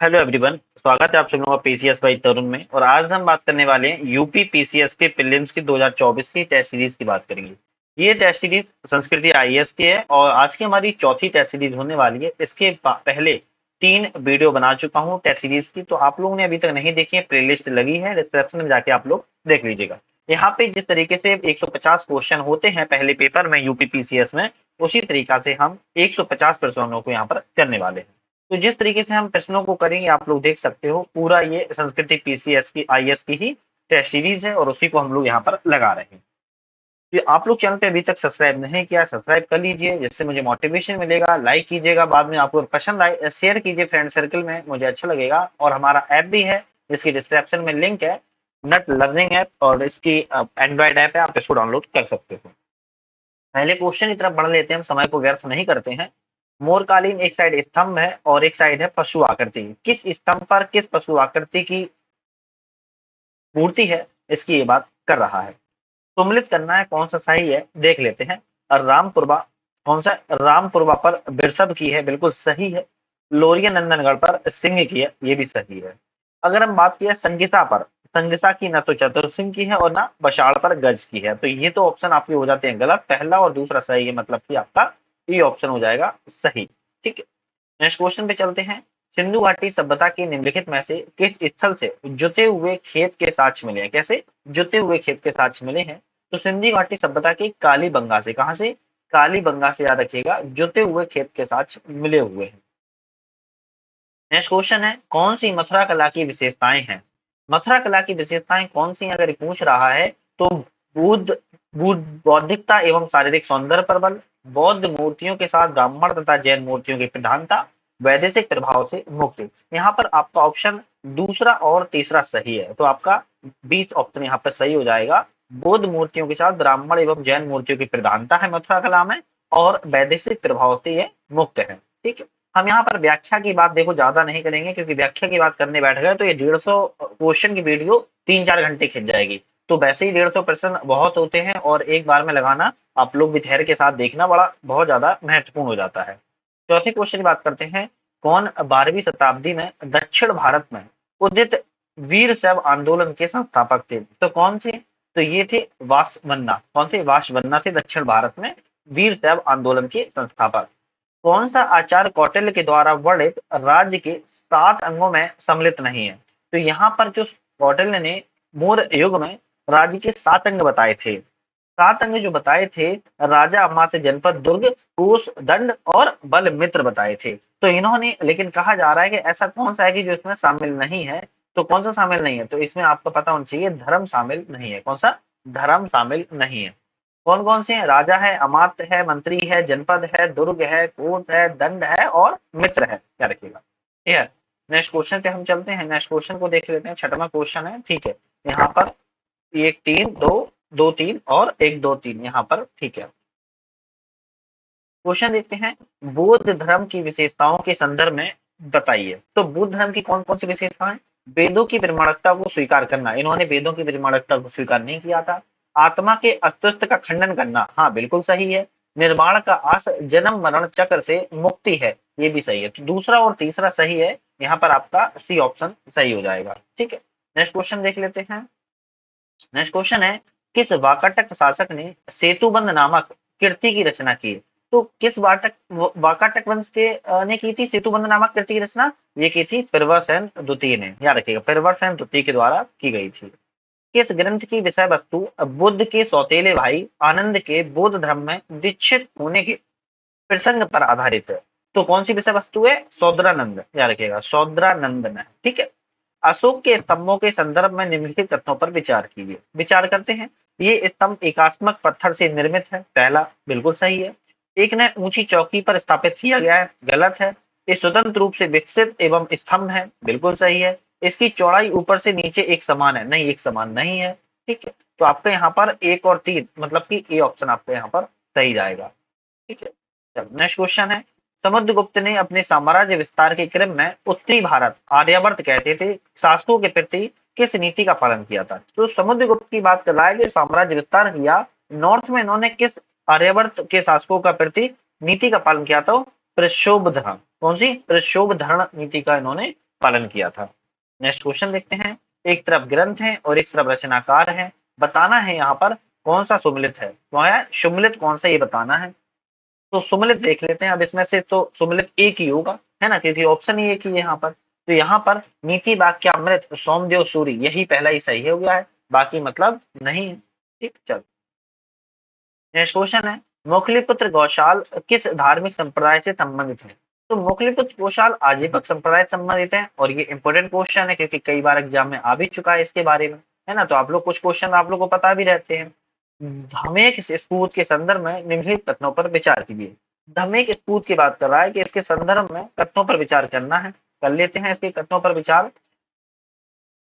Hello everyone, स्वागत है आप सब लोगों का पीसीएस बाई तरुण में। और आज हम बात करने वाले हैं यूपी पीसीएस के प्रीलिम्स की 2024 की टेस्ट सीरीज की बात करेंगे। ये टेस्ट सीरीज संस्कृति आईएएस की है और आज की हमारी चौथी टेस्ट सीरीज होने वाली है। इसके पहले 3 वीडियो बना चुका हूँ टेस्ट सीरीज की, तो आप लोगों ने अभी तक नहीं देखी है, प्लेलिस्ट लगी है डिस्क्रिप्शन में, जाके आप लोग देख लीजिएगा। यहाँ पे जिस तरीके से 150 क्वेश्चन होते हैं पहले पेपर में यूपी पीसीएस में, उसी तरीका से हम 150 प्रश्नों को यहाँ पर करने वाले हैं। तो जिस तरीके से हम प्रश्नों को करेंगे आप लोग देख सकते हो, पूरा ये संस्कृति पीसीएस की आईएएस की ही टेस्ट सीरीज है और उसी को हम लोग यहाँ पर लगा रहे हैं। तो आप लोग चैनल पे अभी तक सब्सक्राइब नहीं किया, सब्सक्राइब कर लीजिए, जिससे मुझे मोटिवेशन मिलेगा। लाइक कीजिएगा, बाद में आपको पसंद आए शेयर कीजिए फ्रेंड सर्कल में, मुझे अच्छा लगेगा। और हमारा ऐप भी है, इसकी डिस्क्रिप्शन में लिंक है, नेट लर्निंग ऐप, और इसकी एंड्रॉइड ऐप है, आप इसको डाउनलोड कर सकते हो। पहले क्वेश्चन की तरफ बढ़ लेते हैं, हम समय को व्यर्थ नहीं करते हैं। मोरकालीन एक साइड स्तंभ है और एक साइड है पशु आकृति। किस स्तंभ पर किस पशु आकृति की मूर्ति है, इसकी ये बात कर रहा है। सुमिलित करना है कौन सा सही है, देख लेते हैं। और रामपुरबा, कौन सा? रामपुरबा पर बिरसब की है, बिल्कुल सही है। लोरिया नंदनगढ़ पर सिंह की है, ये भी सही है। अगर हम बात किया संगिसा पर, संगिसा की ना तो चतुर की है और ना बछाड़ पर गज की है, तो ये तो ऑप्शन आपके हो जाते हैं गलत। पहला और दूसरा सही है, मतलब कि आपका ये ऑप्शन हो जाएगा सही। ठीक है, नेक्स्ट क्वेश्चन पे चलते हैं। सिंधु घाटी सभ्यता के निम्नलिखित में से किस स्थल से जुते हुए खेत के साक्ष्य मिले हैं? कैसे जुते हुए खेत के साक्ष्य मिले हैं? तो सिंधु घाटी सभ्यता की कालीबंगा से। कहां से? कालीबंगा से, याद रखिएगा, जुते हुए खेत के साक्ष्य मिले हुए हैं। नेक्स्ट क्वेश्चन है, कौन सी मथुरा कला की विशेषताएं हैं? मथुरा कला की विशेषताएं कौन सी, अगर ये पूछ रहा है तो बुद्ध बुद्ध बौद्धिकता एवं शारीरिक सौंदर्य पर बल, बौद्ध मूर्तियों के साथ ब्राह्मण तथा जैन मूर्तियों की प्रधानता, वैदेशिक प्रभाव से मुक्ति। यहाँ पर आपका ऑप्शन दूसरा और तीसरा सही है, तो आपका 20 ऑप्शन यहाँ पर सही हो जाएगा। बौद्ध मूर्तियों के साथ ब्राह्मण एवं जैन मूर्तियों की प्रधानता है मथुरा कला में, और वैदेशिक प्रभाव से ये मुक्त है। ठीक है, हम यहाँ पर व्याख्या की बात देखो ज्यादा नहीं करेंगे, क्योंकि व्याख्या की बात करने बैठ गए तो ये 150 क्वेश्चन की वीडियो 3-4 घंटे खिंच जाएगी। तो वैसे ही 150 प्रश्न बहुत होते हैं और एक बार में लगाना, आप लोग भी धैर्य के साथ देखना, बड़ा बहुत ज्यादा महत्वपूर्ण हो जाता है। चौथे क्वेश्चन की बात करते हैं। कौन 12वीं शताब्दी में दक्षिण भारत में उदित वीर शैव आंदोलन के संस्थापक थे? तो कौन थे? तो ये थे वासवन्ना। कौन थे? वासवन्ना थे दक्षिण भारत में वीर शैव आंदोलन के संस्थापक। कौन सा आचार्य कौटिल्य के द्वारा वर्णित राज्य के 7 अंगों में सम्मिलित नहीं है? तो यहाँ पर जो कौटिल्य ने मौर्य युग में राज्य के 7 अंग बताए थे, 7 अंग जो बताए थे, राजा, अमात्य, जनपद, दुर्ग, कोष, दंड और बल मित्र बताए थे। तो इन्होंने, लेकिन कहा जा रहा है कि ऐसा कौन सा है कि जो इसमें शामिल नहीं है? तो कौन सा शामिल नहीं है? तो इसमें आपको पता होना चाहिए, धर्म शामिल नहीं है। कौन सा? धर्म शामिल नहीं है। कौन कौन से हैं? राजा है, अमात्य है, मंत्री है, जनपद है, दुर्ग है, कोष है, दंड है और मित्र है, क्या रखिएगा। ठीक है, नेक्स्ट क्वेश्चन पे हम चलते हैं। नेक्स्ट क्वेश्चन को देख लेते हैं, छठवां क्वेश्चन है। ठीक है, यहाँ पर 1 3 2 2 3 और 1 2 3 यहाँ पर। ठीक है, क्वेश्चन देखते हैं। बौद्ध धर्म की विशेषताओं के संदर्भ में बताइए। तो बौद्ध धर्म की कौन कौन सी विशेषताएं? वेदों की प्रमाणिकता को स्वीकार करना, इन्होंने वेदों की प्रमाणिकता को स्वीकार नहीं किया था। आत्मा के अस्तित्व का खंडन करना, हाँ बिल्कुल सही है। निर्वाण का आस जन्म मरण चक्र से मुक्ति है, ये भी सही है। तो दूसरा और तीसरा सही है, यहाँ पर आपका सी ऑप्शन सही हो जाएगा। ठीक है, नेक्स्ट क्वेश्चन देख लेते हैं। नेक्स्ट क्वेश्चन है, किस वाकाटक शासक ने सेतुबंध नामक कृति की रचना की? तो किस वाकाटक वंश के ने की थी सेतुबंध नामक कृति की रचना? ये की थी प्रवरसेन द्वितीय ने, याद रखिएगा, प्रवरसेन द्वितीय के द्वारा की गई थी। किस ग्रंथ की विषय वस्तु बुद्ध के सौतेले भाई आनंद के बौद्ध धर्म में दीक्षित होने के प्रसंग पर आधारित है? तो कौन सी विषय वस्तु है? सौद्रानंद, याद रखिएगा, सौद्रानंद में। ठीक है, अशोक के स्तंभों के संदर्भ में निम्नलिखित तथ्यों पर विचार कीजिए। विचार करते हैं। ये स्तंभ एकात्मक पत्थर से निर्मित है, पहला बिल्कुल सही है। एक ने ऊंची चौकी पर स्थापित किया गया है, गलत है। ये स्वतंत्र रूप से विकसित एवं स्तंभ है, बिल्कुल सही है। इसकी चौड़ाई ऊपर से नीचे एक समान है, नहीं, एक समान नहीं है। ठीक है, तो आपका यहाँ पर 1 और 3, मतलब कि ए ऑप्शन आपका यहाँ पर सही जाएगा। ठीक है, चलो नेक्स्ट क्वेश्चन है। समुद्रगुप्त ने अपने साम्राज्य विस्तार के क्रम में उत्तरी भारत, आर्यावर्त कहते थे, शासकों के प्रति किस नीति का पालन किया था? तो समुद्रगुप्त की बात कर रहा है कि साम्राज्य विस्तार किया, नॉर्थ में इन्होंने किस आर्यावर्त के शासकों का प्रति नीति का पालन किया था? प्रक्षोभ धरण। कौन सी? प्रक्षोभ धरण नीति का इन्होंने पालन किया था। नेक्स्ट क्वेश्चन देखते हैं। एक तरफ ग्रंथ है और एक तरफ रचनाकार है, बताना है यहाँ पर कौन सा सुमिलित है। तो है सुमिलित कौन सा, ये बताना है। तो सुमिलित देख लेते हैं। अब इसमें से तो सुमिलित एक ही होगा, है ना, क्योंकि ऑप्शन ही एक ही है यहाँ पर। तो यहाँ पर नीति वाक्यामृत सोमदेव सूरी, यही पहला ही सही हो गया है, बाकी मतलब नहीं है। ठीक, चल नेक्स्ट क्वेश्चन है। मोखलीपुत्र गौशाल किस धार्मिक संप्रदाय से संबंधित है। तो मोखलीपुत्र गौशाल आजीवक संप्रदाय से संबंधित है, और ये इंपॉर्टेंट क्वेश्चन है क्योंकि कई बार एग्जाम में आ भी चुका है इसके बारे में, है ना। तो आप लोग कुछ क्वेश्चन आप लोग को पता भी रहते हैं। धमेक स्फूर्त के संदर्भ में निम्नलिखित कथनों पर विचार कीजिए। धमेक स्फूर्त की बात कर रहा है कि इसके संदर्भ में कथनों पर विचार करना है। कर लेते हैं इसके कथनों पर विचार।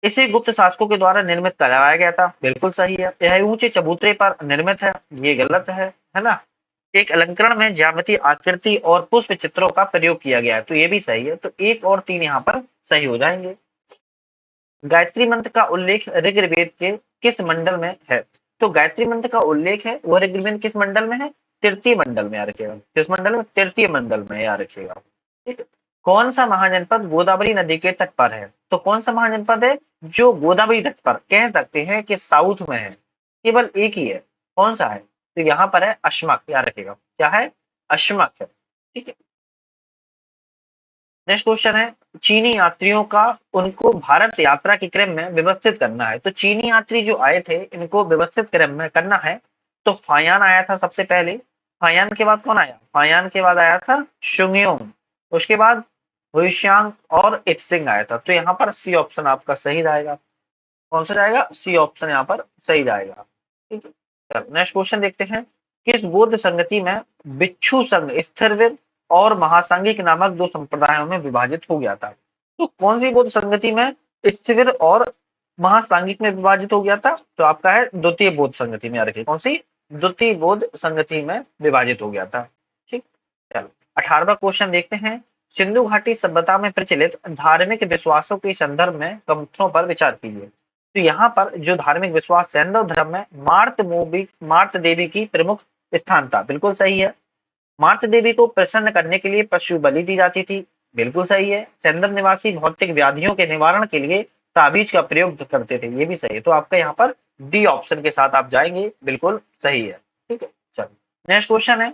इसे गुप्त शासकों के द्वारा निर्मित कराया गया था, बिल्कुल सही है। यह ऊंचे चबूतरे पर निर्मित है, ये गलत है ना। एक अलंकरण में ज्यामिति आकृति और पुष्प चित्रों का प्रयोग किया गया है, तो ये भी सही है। तो एक और तीन यहाँ पर सही हो जाएंगे। गायत्री मंत्र का उल्लेख ऋग्वेद के किस मंडल में है। तो गायत्री मंत्र का उल्लेख है वह ऋग्वेद किस मंडल में है, तृतीय मंडल में याद रखिएगा। किस मंडल में, तृतीय मंडल में याद रखिएगा। ठीक है? कौन सा महाजनपद गोदावरी नदी के तट पर है। तो कौन सा महाजनपद है जो गोदावरी तट पर, कह सकते हैं कि साउथ में है, केवल एक ही है। कौन सा है, तो यहाँ पर है अश्मक, याद रखिएगा क्या है, अश्मक है। ठीक है, नेक्स्ट क्वेश्चन है। चीनी यात्रियों का उनको भारत यात्रा के क्रम में व्यवस्थित करना है। तो चीनी यात्री जो आए थे इनको व्यवस्थित क्रम में करना है। तो फायान आया था सबसे पहले। फायान के बाद कौन आया, फायान के बाद आया था शुंगयोंग। उसके बाद हुइशियांग और इत्सिंग आया था। तो यहाँ पर सी ऑप्शन आपका सही जाएगा। कौन सा जाएगा, सी ऑप्शन यहाँ पर सही जाएगा। ठीक है, नेक्स्ट क्वेश्चन देखते हैं। किस बौद्ध संगति में भिक्षु संघ स्थिरवीर और महासांगिक नामक दो संप्रदायों में विभाजित हो गया था। तो कौन सी बौद्ध संगति में स्थिरवीर और महासांगिक में विभाजित हो गया था, तो आपका है द्वितीय बौद्ध संगति में। याद रखिए कौन सी, द्वितीय बौद्ध संगति में विभाजित हो गया था। ठीक, चलो 18वां क्वेश्चन देखते हैं। सिंधु घाटी सभ्यता में प्रचलित धार्मिक विश्वासों के संदर्भ में कथनों पर विचार कीजिए। तो यहाँ पर जो धार्मिक विश्वास सैंधव धर्म में मार्त देवी की प्रमुख स्थान था, बिल्कुल सही है। मार्त देवी को प्रसन्न करने के लिए पशु बलि दी जाती थी, बिल्कुल सही है। सैंधव निवासी भौतिक व्याधियों के निवारण के लिए ताबीज का प्रयोग करते थे, ये भी सही है। तो आपका यहाँ पर डी ऑप्शन के साथ आप जाएंगे, बिल्कुल सही है। ठीक है, चलो नेक्स्ट क्वेश्चन है।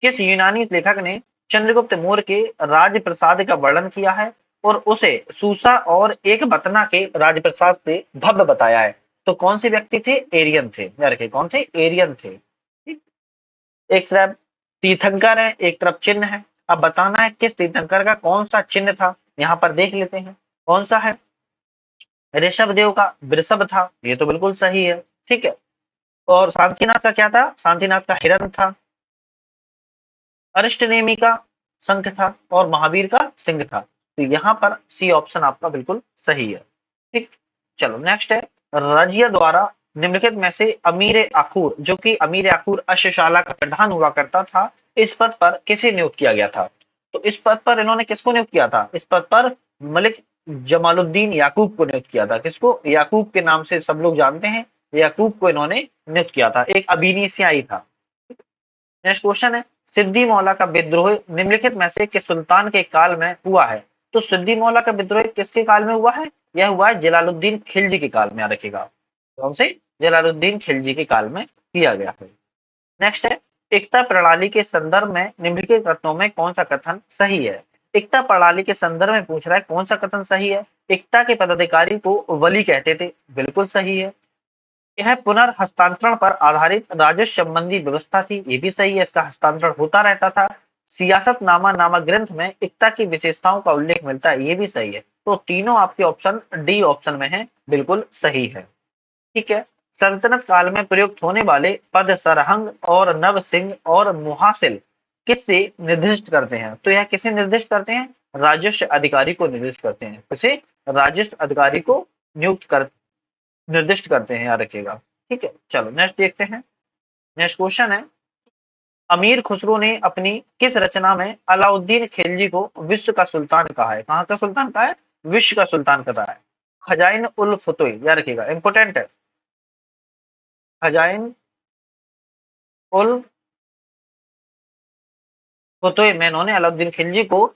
किस यूनानी लेखक ने चंद्रगुप्त मौर्य के राजप्रसाद का वर्णन किया है और उसे सूसा और एक बतना के राजप्रसाद से भव्य बताया है। तो कौन से व्यक्ति थे, एरियन थे। याद रखिए कौन थे, एरियन थे। ठीक? एक तरफ तीर्थंकर है, एक तरफ चिन्ह है। अब बताना है किस तीर्थंकर का कौन सा चिन्ह था। यहाँ पर देख लेते हैं कौन सा है। ऋषभ देव का वृषभ था, ये तो बिल्कुल सही है। ठीक है, और शांतिनाथ का क्या था, शांतिनाथ का हिरण था। अरिष्टनेमी का शंख था और महावीर का सिंह था। तो यहाँ पर सी ऑप्शन आपका बिल्कुल सही है। ठीक, चलो नेक्स्ट है। रजिया द्वारा निम्नलिखित में से अमीर आखूर, जो कि अमीर आखूर अश्वशाला का प्रधान हुआ करता था, इस पद पर किसे नियुक्त किया गया था। तो इस पद पर इन्होंने किसको नियुक्त किया था, इस पद पर मलिक जमालुद्दीन याकूब को नियुक्त किया था। किसको, याकूब के नाम से सब लोग जानते हैं। याकूब को इन्होंने नियुक्त किया था, एक अबीनिसियाई था। नेक्स्ट क्वेश्चन है। सिद्दी मौला का विद्रोह निम्नलिखित में से किस सुल्तान के काल में हुआ है। तो सिद्दी मौला का विद्रोह किसके काल में हुआ है, यह हुआ है जलालुद्दीन खिलजी के काल में। याद रखिएगा कौन से, जलालुद्दीन खिलजी के काल में किया गया है। नेक्स्ट है। एकता प्रणाली के संदर्भ में निम्नलिखित कथनों में कौन सा कथन सही है। एकता प्रणाली के संदर्भ में पूछ रहा है कौन सा कथन सही है। एकता के पदाधिकारी को वली कहते थे, बिल्कुल सही है। यह पुनर्हस्तांतरण पर आधारित राजस्व संबंधी व्यवस्था थी, ये भी सही है। इसका हस्तांतरण होता रहता था। सियासतनामा नामक ग्रंथ में एकता की विशेषताओं का उल्लेख मिलता है, ये भी सही है। तो तीनों आपके ऑप्शन डी ऑप्शन में है, बिल्कुल सही है। ठीक है, सल्तनत काल में प्रयुक्त होने वाले पद सरहंग और नव सिंह और मुहासिल किससे निर्दिष्ट करते हैं। तो यह किसे निर्दिष्ट करते हैं, राजस्व अधिकारी को निर्दिष्ट करते हैं। किसे, राजस्व अधिकारी को नियुक्त कर निर्दिष्ट करते हैं, याद रखिएगा। ठीक है, चलो नेक्स्ट देखते हैं। नेक्स्ट क्वेश्चन है। अमीर खुसरो ने अपनी किस रचना में अलाउद्दीन खिलजी को विश्व का सुल्तान कहा है। कहाँ का सुल्तान कहा है, विश्व का सुल्तान कहा है। खजाइन उल फतोह, याद रखिएगा इंपोर्टेंट है। खजाइन उल फतोह में इन्होंने अलाउद्दीन खिलजी को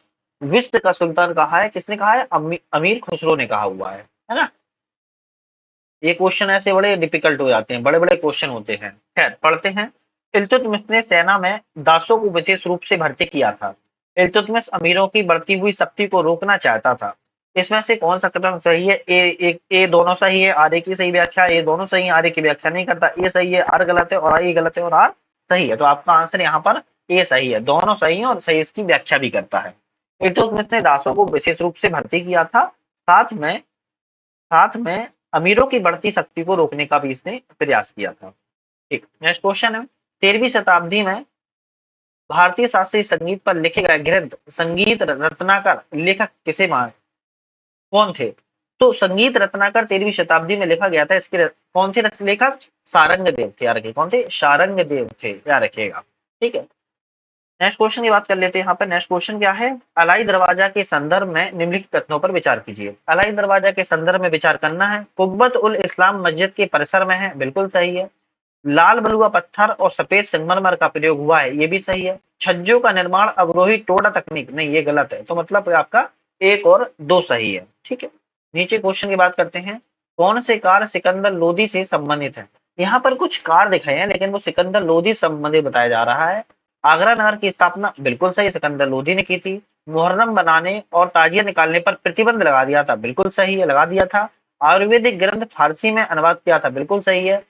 विश्व का सुल्तान कहा है, किसने कहा है? अमीर खुसरो ने कहा हुआ है ना। ये क्वेश्चन ऐसे बड़े डिफिकल्ट हो जाते हैं, बड़े बड़े क्वेश्चन होते हैं। खैर पढ़ते हैं। इल्तुतमिश ने सेना में दासों को विशेष रूप से भर्ती किया था। इल्तुतमिश अमीरों की बढ़ती हुई शक्ति को रोकना चाहता था। इसमें से कौन सा कथन सही है? ए दोनों सही है, आर ए की सही व्याख्या, ए दोनों सही है, आर ए की व्याख्या नहीं करता, ए सही है, आर गलत है, और ए गलत है, और आर सही है। तो आपका आंसर यहाँ पर ए सही है, दोनों सही है और सही इसकी व्याख्या भी करता है। इल्तुतमिश ने दासों को विशेष रूप से भर्ती किया था। साथ में अमीरों की बढ़ती शक्ति को रोकने का भी इसने प्रयास किया था। ठीक, नेक्स्ट क्वेश्चन है। 13वीं शताब्दी में भारतीय शास्त्रीय संगीत पर लिखे गए ग्रंथ संगीत रत्नाकर लेखक किसे मान कौन थे? तो संगीत रत्नाकर 13वीं शताब्दी में लिखा गया था। इसके कौन थे लेखक? सारंग देव थे। याद रखिए कौन थे? सारंग देव थे, याद रखिएगा। ठीक है, नेक्स्ट क्वेश्चन की बात कर लेते हैं। यहाँ पर नेक्स्ट क्वेश्चन क्या है? अलाई दरवाजा के संदर्भ में निम्नलिखित कथनों पर विचार कीजिए। अलाई दरवाजा के संदर्भ में विचार करना है। कुब्बत उल इस्लाम मस्जिद के परिसर में है, बिल्कुल सही है। लाल बलुआ पत्थर और सफेद संगमरमर का प्रयोग हुआ है, ये भी सही है। छज्जों का निर्माण अवरोही टोड़ा तकनीक, नहीं ये गलत है। तो मतलब आपका एक और दो सही है। ठीक है, नीचे क्वेश्चन की बात करते हैं। कौन से कार्य सिकंदर लोदी से संबंधित है? यहाँ पर कुछ कार्य दिखाए हैं लेकिन वो सिकंदर लोदी से संबंधित बताया जा रहा है। आगरा नगर की स्थापना, बिल्कुल सही, सिकंदर लोदी ने की थी। मुहर्रम बनाने और ताजिया निकालने पर प्रतिबंध लगा दिया था, बिल्कुल सही है, लगा दिया था। आयुर्वेदिक ग्रंथ फारसी में अनुवाद किया था, बिल्कुल सही है।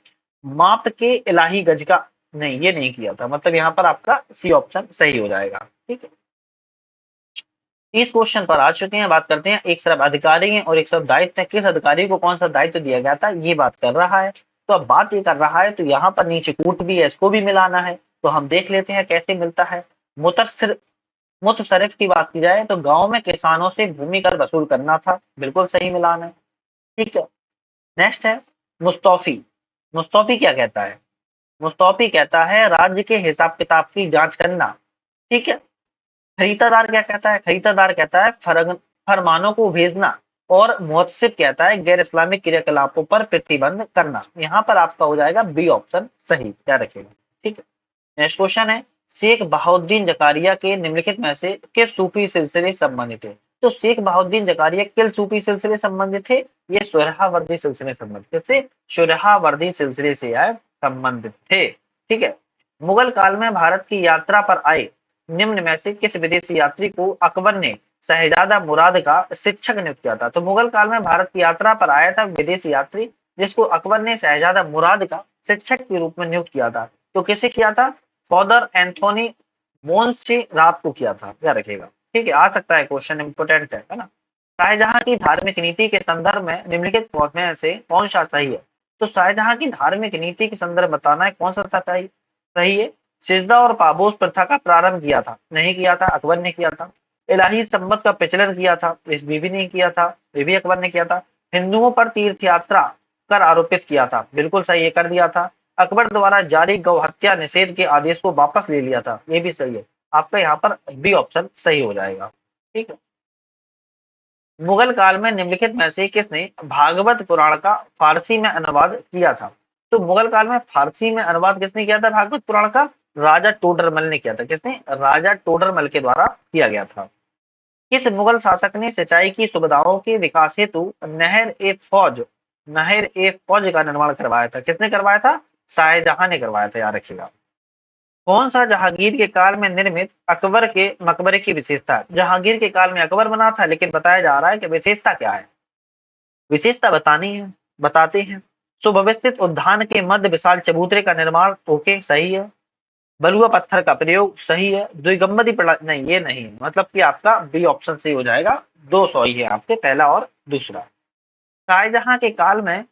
माप के इलाही गज का, नहीं ये नहीं किया था, मतलब यहाँ पर आपका सी ऑप्शन सही हो जाएगा। ठीक है, इस क्वेश्चन पर आ चुके हैं। बात करते हैं, एक तरफ अधिकारी है और एक तरफ दायित्व है। किस अधिकारी को कौन सा दायित्व दिया गया था, ये बात कर रहा है। तो अब बात ये कर रहा है, तो यहाँ पर नीचे कूट भी है, इसको भी मिलाना है। तो हम देख लेते हैं कैसे मिलता है। मुतसर मुतसरिफ की बात की जाए तो गांव में किसानों से भूमि कर वसूल करना था, बिल्कुल सही मिलान है। ठीक है, नेक्स्ट है मुस्तौफी। मुस्तौफी क्या कहता है? मुस्तौफी कहता है राज्य के हिसाब किताब की जांच करना। ठीक है, खरीदार क्या कहता है? खरीदार कहता है फरमानों को भेजना। और मुहतसिब कहता है गैर इस्लामिक क्रियाकलापों पर प्रतिबंध करना। यहाँ पर आपका हो जाएगा बी ऑप्शन सही, क्या रखेगा। ठीक है, नेक्स्ट क्वेश्चन है। शेख बहाउद्दीन जकारिया के निम्नलिखित में से किस सूफी सिलसिले संबंधित है? तो शेख बहाउद्दीन जकारिया किस सूफी सिलसिले संबंधित थे? ये सुरहावर्दी सिलसिले संबंधित, किससे? सुरहावर्दी सिलसिले से यह संबंधित थे। ठीक है, मुगल काल में भारत की यात्रा पर आए निम्न में से किस विदेशी यात्री को अकबर ने शहजादा मुराद का शिक्षक नियुक्त किया था? तो मुगल काल में भारत की यात्रा पर आया था विदेशी यात्री जिसको अकबर ने शहजादा मुराद का शिक्षक के रूप में नियुक्त किया था। तो किसे किया था? फादर एंथोनी बोन्स से रात को किया था, याद रखिएगा। ठीक है, आ सकता है क्वेश्चन, इंपोर्टेंट है ना। शाहजहां की धार्मिक नीति के संदर्भ में निम्नलिखित में से कौन सा सही है? तो शाहजहां की धार्मिक नीति के संदर्भ बताना है, कौन सा सही सही है। सिजदा और पाबोस प्रथा का प्रारंभ किया था, नहीं किया था, अकबर ने किया था। इलाही संबत का प्रचलन किया था, इस बीबी ने किया था, ये भी अकबर ने किया था। हिंदुओं पर तीर्थ यात्रा कर आरोपित किया था, बिल्कुल सही, ये कर दिया था। अकबर द्वारा जारी गौ हत्या निषेध के आदेश को वापस ले लिया था, ये भी सही है। आपका यहाँ पर बी ऑप्शन सही हो जाएगा। ठीक है, मुगल काल में निम्नलिखित में से किसने भागवत पुराण का फारसी में अनुवाद किया था? तो मुगल काल में फारसी में अनुवाद किसने किया था भागवत पुराण का? राजा टोडरमल ने किया था। किसने? राजा टोडरमल के द्वारा किया गया था। किस मुगल शासक ने सिंचाई की सुविधाओं के विकास हेतु नहर ए फौज का निर्माण करवाया था? किसने करवाया था? शाहजहां ने करवाया था, याद रखिएगा। कौन सा जहांगीर के काल में निर्मित अकबर के मकबरे की विशेषता है? जहांगीर के काल में अकबर बना था लेकिन बताया जा रहा है कि विशेषता क्या है, विशेषता बतानी है, बताते हैं। सुव्यवस्थित उद्यान के मध्य विशाल चबूतरे का निर्माण, ओके सही है। बलुआ पत्थर का प्रयोग, सही है। द्विगंबदी नहीं, ये नहीं है, मतलब कि आपका बी ऑप्शन सही हो जाएगा। दो सही है आपके, पहला और दूसरा। शाहजहां के काल में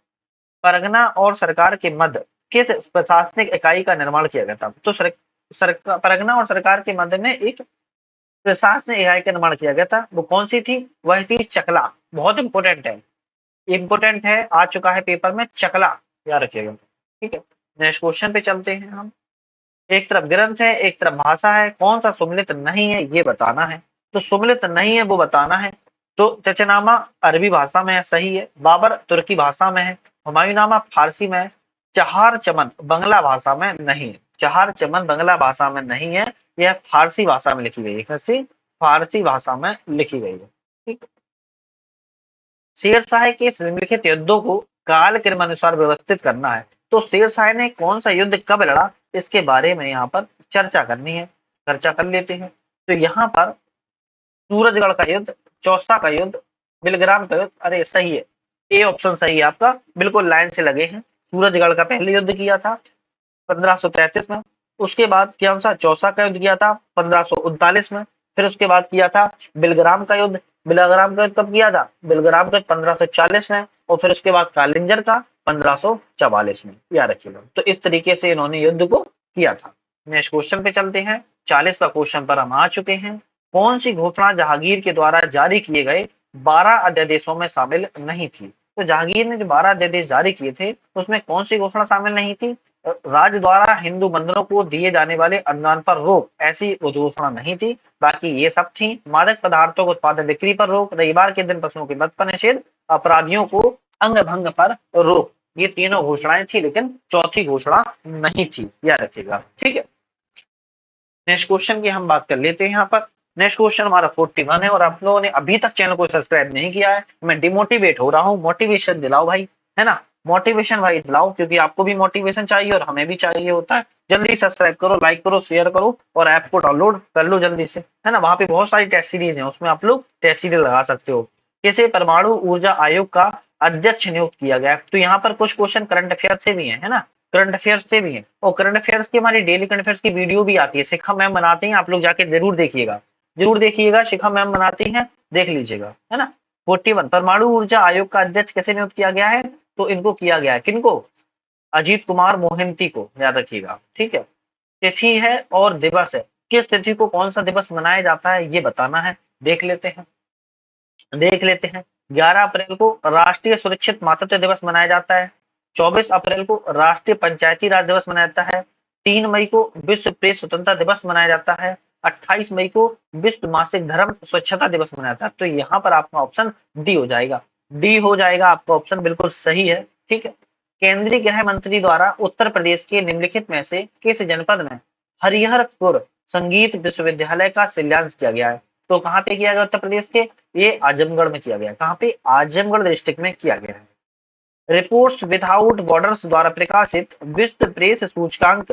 परगना और सरकार के मध्य किस प्रशासनिक इकाई का निर्माण किया गया था? तो परगना और सरकार के मध्य में एक प्रशासनिक इकाई का निर्माण किया गया था, वो कौन सी थी? वह थी चकला। बहुत इंपोर्टेंट है, इंपोर्टेंट है, आ चुका है पेपर में, चकला, याद रखिएगा। ठीक है, नेक्स्ट क्वेश्चन पे चलते हैं हम। एक तरफ ग्रंथ है, एक तरफ भाषा है, कौन सा सुमिलित नहीं है ये बताना है। तो सुमिलित नहीं है वो बताना है। तो चचनामा अरबी भाषा में है, सही है। बाबर तुर्की भाषा में है। हुमायूंनामा फारसी में है। चहार चमन बंगला भाषा में नहीं है। चहार चमन बंगला भाषा में नहीं है, यह फारसी भाषा में लिखी गई है। कैसे? फारसी भाषा में लिखी गई है। ठीक। शेरशाह के इस निम्नलिखित युद्धों को काल क्रम अनुसार व्यवस्थित करना है। तो शेरशाह ने कौन सा युद्ध कब लड़ा, इसके बारे में यहाँ पर चर्चा करनी है, चर्चा कर लेते हैं। तो यहाँ पर सूरजगढ़ का युद्ध, चौसा का युद्ध, बिलग्राम का युद्ध, अरे सही है, ए ऑप्शन सही है आपका, बिल्कुल लाइन से लगे हैं। सूरजगढ़ का पहले युद्ध किया था 1533 में, उसके बाद क्या सा चौसा का युद्ध किया था 1539 में, फिर उसके बाद किया था बिलग्राम का युद्ध। बिलग्राम का युद्ध कब किया था, बिलग्राम का युद्ध 1540 में, और फिर उसके बाद कालिंजर का 1544 में, याद रखिएगा। तो इस तरीके से इन्होंने युद्ध को किया था। नेक्स्ट क्वेश्चन पे चलते हैं। 40वां क्वेश्चन पर हम आ चुके हैं। कौन सी घोषणा जहांगीर के द्वारा जारी किए गए 12 अध्यादेशों में शामिल नहीं थी। तो जहांगीर ने जो 12 अध्यादेश जारी किए थे उसमें कौन सी घोषणा शामिल नहीं थी, राज्य द्वारा हिंदू मंदिरों को दिए जाने वाले अनुदान पर रोक, ऐसी घोषणा नहीं थी। बाकी ये सब थी, मादक पदार्थों के उत्पादन बिक्री पर रोक, रविवार के दिन पशुओं के वध पर निषेध, अपराधियों को अंग भंग पर रोक, ये तीनों घोषणाएं थी, लेकिन चौथी घोषणा नहीं थी, याद रखिएगा। ठीक है, नेक्स्ट क्वेश्चन की हम बात कर लेते हैं। यहाँ पर नेक्स्ट क्वेश्चन हमारा 41 है, और आप लोगों ने अभी तक चैनल को सब्सक्राइब नहीं किया है, मैं डिमोटिवेट हो रहा हूँ। मोटिवेशन दिलाओ भाई, है ना, मोटिवेशन भाई दिलाओ, क्योंकि आपको भी मोटिवेशन चाहिए और हमें भी चाहिए होता है। जल्दी सब्सक्राइब करो, लाइक करो, शेयर करो, और ऐप को डाउनलोड कर लो जल्दी से, है ना। वहां पे बहुत सारी टेस्ट सीरीज है, उसमें आप लोग टेस्ट सीरीज लगा सकते हो। किसे परमाणु ऊर्जा आयोग का अध्यक्ष नियुक्त किया गया है। तो यहाँ पर कुछ क्वेश्चन करंट अफेयर से भी है ना, करंट अफेयर्स से भी है, और करंट अफेयर्स की हमारी डेली करंट अफेयर्स की वीडियो भी आती है, शिखा मैम बनाते हैं, आप लोग जाके जरूर देखिएगा, जरूर देखिएगा, शिखा मैम बनाती हैं, देख लीजिएगा, है ना। 41 परमाणु ऊर्जा आयोग का अध्यक्ष कैसे नियुक्त किया गया है, तो इनको किया गया है, किनको, अजीत कुमार मोहंती को, याद रखिएगा। ठीक है, तिथि है और दिवस है, किस तिथि को कौन सा दिवस मनाया जाता है ये बताना है, देख लेते हैं, देख लेते हैं। 11 अप्रैल को राष्ट्रीय सुरक्षित मातृत्व दिवस मनाया जाता है। 24 अप्रैल को राष्ट्रीय पंचायती राज दिवस मनाया जाता है। 3 मई को विश्व प्रेस स्वतंत्रता दिवस मनाया जाता है। 28 मई को विश्व मासिक धर्म स्वच्छता दिवस मनाया जाता है। तो यहाँ पर आपका ऑप्शन डी हो जाएगा, डी हो जाएगा, आपका ऑप्शन बिल्कुल सही है। ठीक है, केंद्रीय गृह मंत्री द्वारा उत्तर प्रदेश के निम्नलिखित में से किस जनपद में हरिहरपुर संगीत विश्वविद्यालय का शिलान्यास किया गया है। तो कहाँ पे किया गया, उत्तर प्रदेश के, ये आजमगढ़ में किया गया। कहाँ पे, आजमगढ़ डिस्ट्रिक्ट में किया गया है। रिपोर्ट्स विदाउट बॉर्डर्स द्वारा प्रकाशित विश्व प्रेस सूचकांक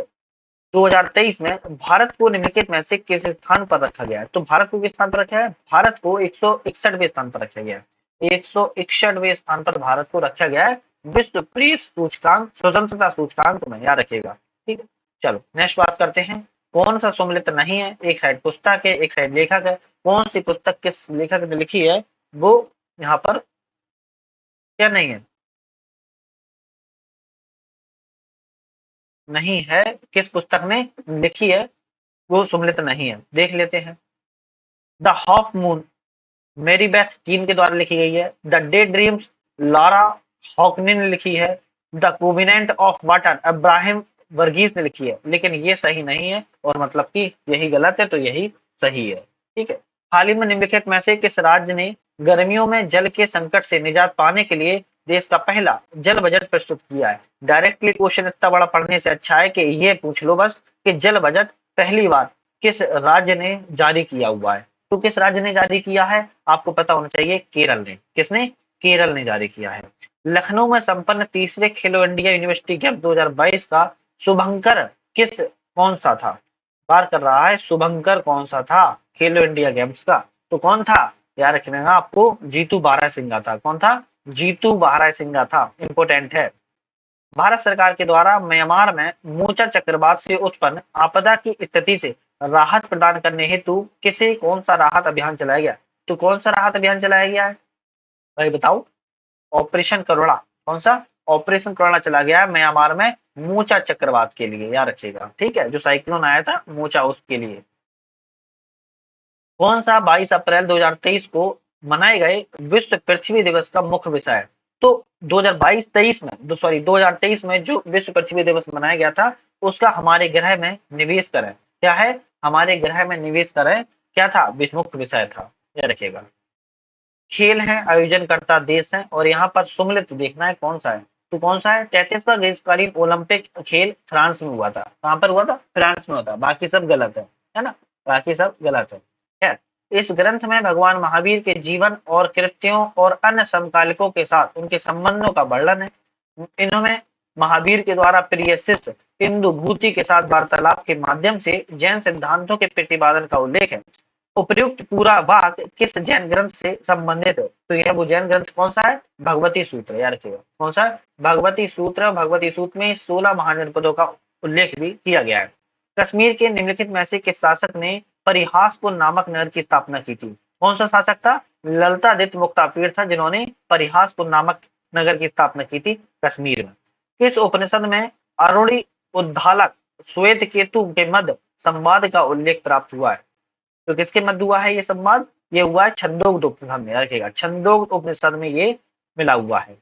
2023 में भारत को निम्नलिखित में से किस स्थान पर रखा गया है। तो भारत को किस स्थान पर रखा है, भारत को 161वें स्थान पर रखा गया है। 161वें स्थान पर भारत को रखा गया है विश्व प्रेस सूचकांक, स्वतंत्रता सूचकांक में, याद रखिएगा। ठीक है, चलो नेक्स्ट बात करते हैं। कौन सा सम्मिलित नहीं है, एक साइड पुस्तक है, एक साइड लेखक है, कौन सी पुस्तक किस लेखक ने लिखी है, वो यहाँ पर क्या नहीं है, नहीं है, किस पुस्तक ने लिखी है वो सम्मिलित नहीं है, देख लेते हैं। The half moon Mary Beth Keane के द्वारा लिखी गई है। The day dreams Laura Hockney ने लिखी है। The covenant of water Abraham Verghese ने लिखी है, लेकिन ये सही नहीं है, और मतलब कि यही गलत है, तो यही सही है। ठीक है, हाल ही में निम्नलिखित में से किस राज्य ने गर्मियों में जल के संकट से निजात पाने के लिए देश का पहला जल बजट प्रस्तुत किया है। डायरेक्टली क्वेश्चन इतना बड़ा पढ़ने से अच्छा है कि ये पूछ लो बस कि जल बजट पहली बार किस राज्य ने जारी किया हुआ है। तो किस राज्य ने जारी किया है, आपको पता होना चाहिए, केरल ने। किसने, केरल ने जारी किया है। लखनऊ में संपन्न तीसरे खेलो इंडिया यूनिवर्सिटी गेम 2022 का शुभंकर किस कौन सा था, बार कर रहा है, शुभंकर कौन सा था खेलो इंडिया गेम्स का, तो कौन था, याद रखना आपको, जीतू बारह सिंघा था। कौन था, जीतू बारह सिंघा था, इंपोर्टेंट है। भारत सरकार के द्वारा म्यांमार में मूचा चक्रवात से उत्पन्न आपदा की स्थिति से राहत प्रदान करने हेतु किसे कौन सा राहत अभियान चलाया गया। तो कौन सा राहत अभियान चलाया गया है भाई बताओ, ऑपरेशन करुणा। कौन सा, ऑपरेशन करुणा चला गया है म्यांमार में मूचा चक्रवात के लिए, याद रखिएगा। ठीक है, जो साइक्लोन आया था मूचा, उसके लिए। कौन सा 22 अप्रैल 2023 को मनाए गए विश्व पृथ्वी दिवस का मुख्य विषय है। तो 2022-23 में, सॉरी 2023 में जो विश्व पृथ्वी दिवस मनाया गया था, उसका हमारे ग्रह में निवेश करें, क्या है, हमारे ग्रह में निवेश करें, क्या था, मुख्य विषय था, याद रखिएगा। खेल है, आयोजनकर्ता देश है, और यहाँ पर सम्मिलित देखना है कौन सा है। तो कौन सा है, 33वां ग्रीष्मकालीन ओलंपिक खेल फ्रांस में हुआ था। कहाँ पर हुआ था, फ्रांस में हुआ था, बाकी सब गलत है ना, बाकी सब गलत है। इस ग्रंथ में भगवान महावीर के जीवन और कृत्यों और अन्य समकालिकों के साथ उनके संबंधों का वर्णन है। इन्होंने महावीर के द्वारा प्रिय शिष्य इंदुभूति के साथ वार्तालाप के माध्यम से जैन सिद्धांतों के प्रतिपादन का उल्लेख है। उपर्युक्त पूरा वाक्य किस जैन ग्रंथ से संबंधित है? तो यह वो जैन ग्रंथ कौन सा है? भगवती सूत्र, याद रखिएगा। कौन सा? भगवती सूत्र। भगवती सूत्र में 16 महाजनपदों का उल्लेख भी किया गया है। कश्मीर के निम्नलिखित में से किस शासक ने परिहासपुर नामक नगर की स्थापना की थी? कौन सा शासक था? ललितादित्य मुक्तापीड़ था, जिन्होंने परिहासपुर नामक नगर की स्थापना की थी कश्मीर में। किस उपनिषद में अरुणी उद्दालक श्वेत केतु के मध्य संवाद का उल्लेख प्राप्त हुआ है? तो किसके मध्य हुआ है ये संवाद? ये हुआ है छंदोग्य उपनिषद में, रखिएगा। छंदोग्य उपनिषद में ये मिला हुआ है।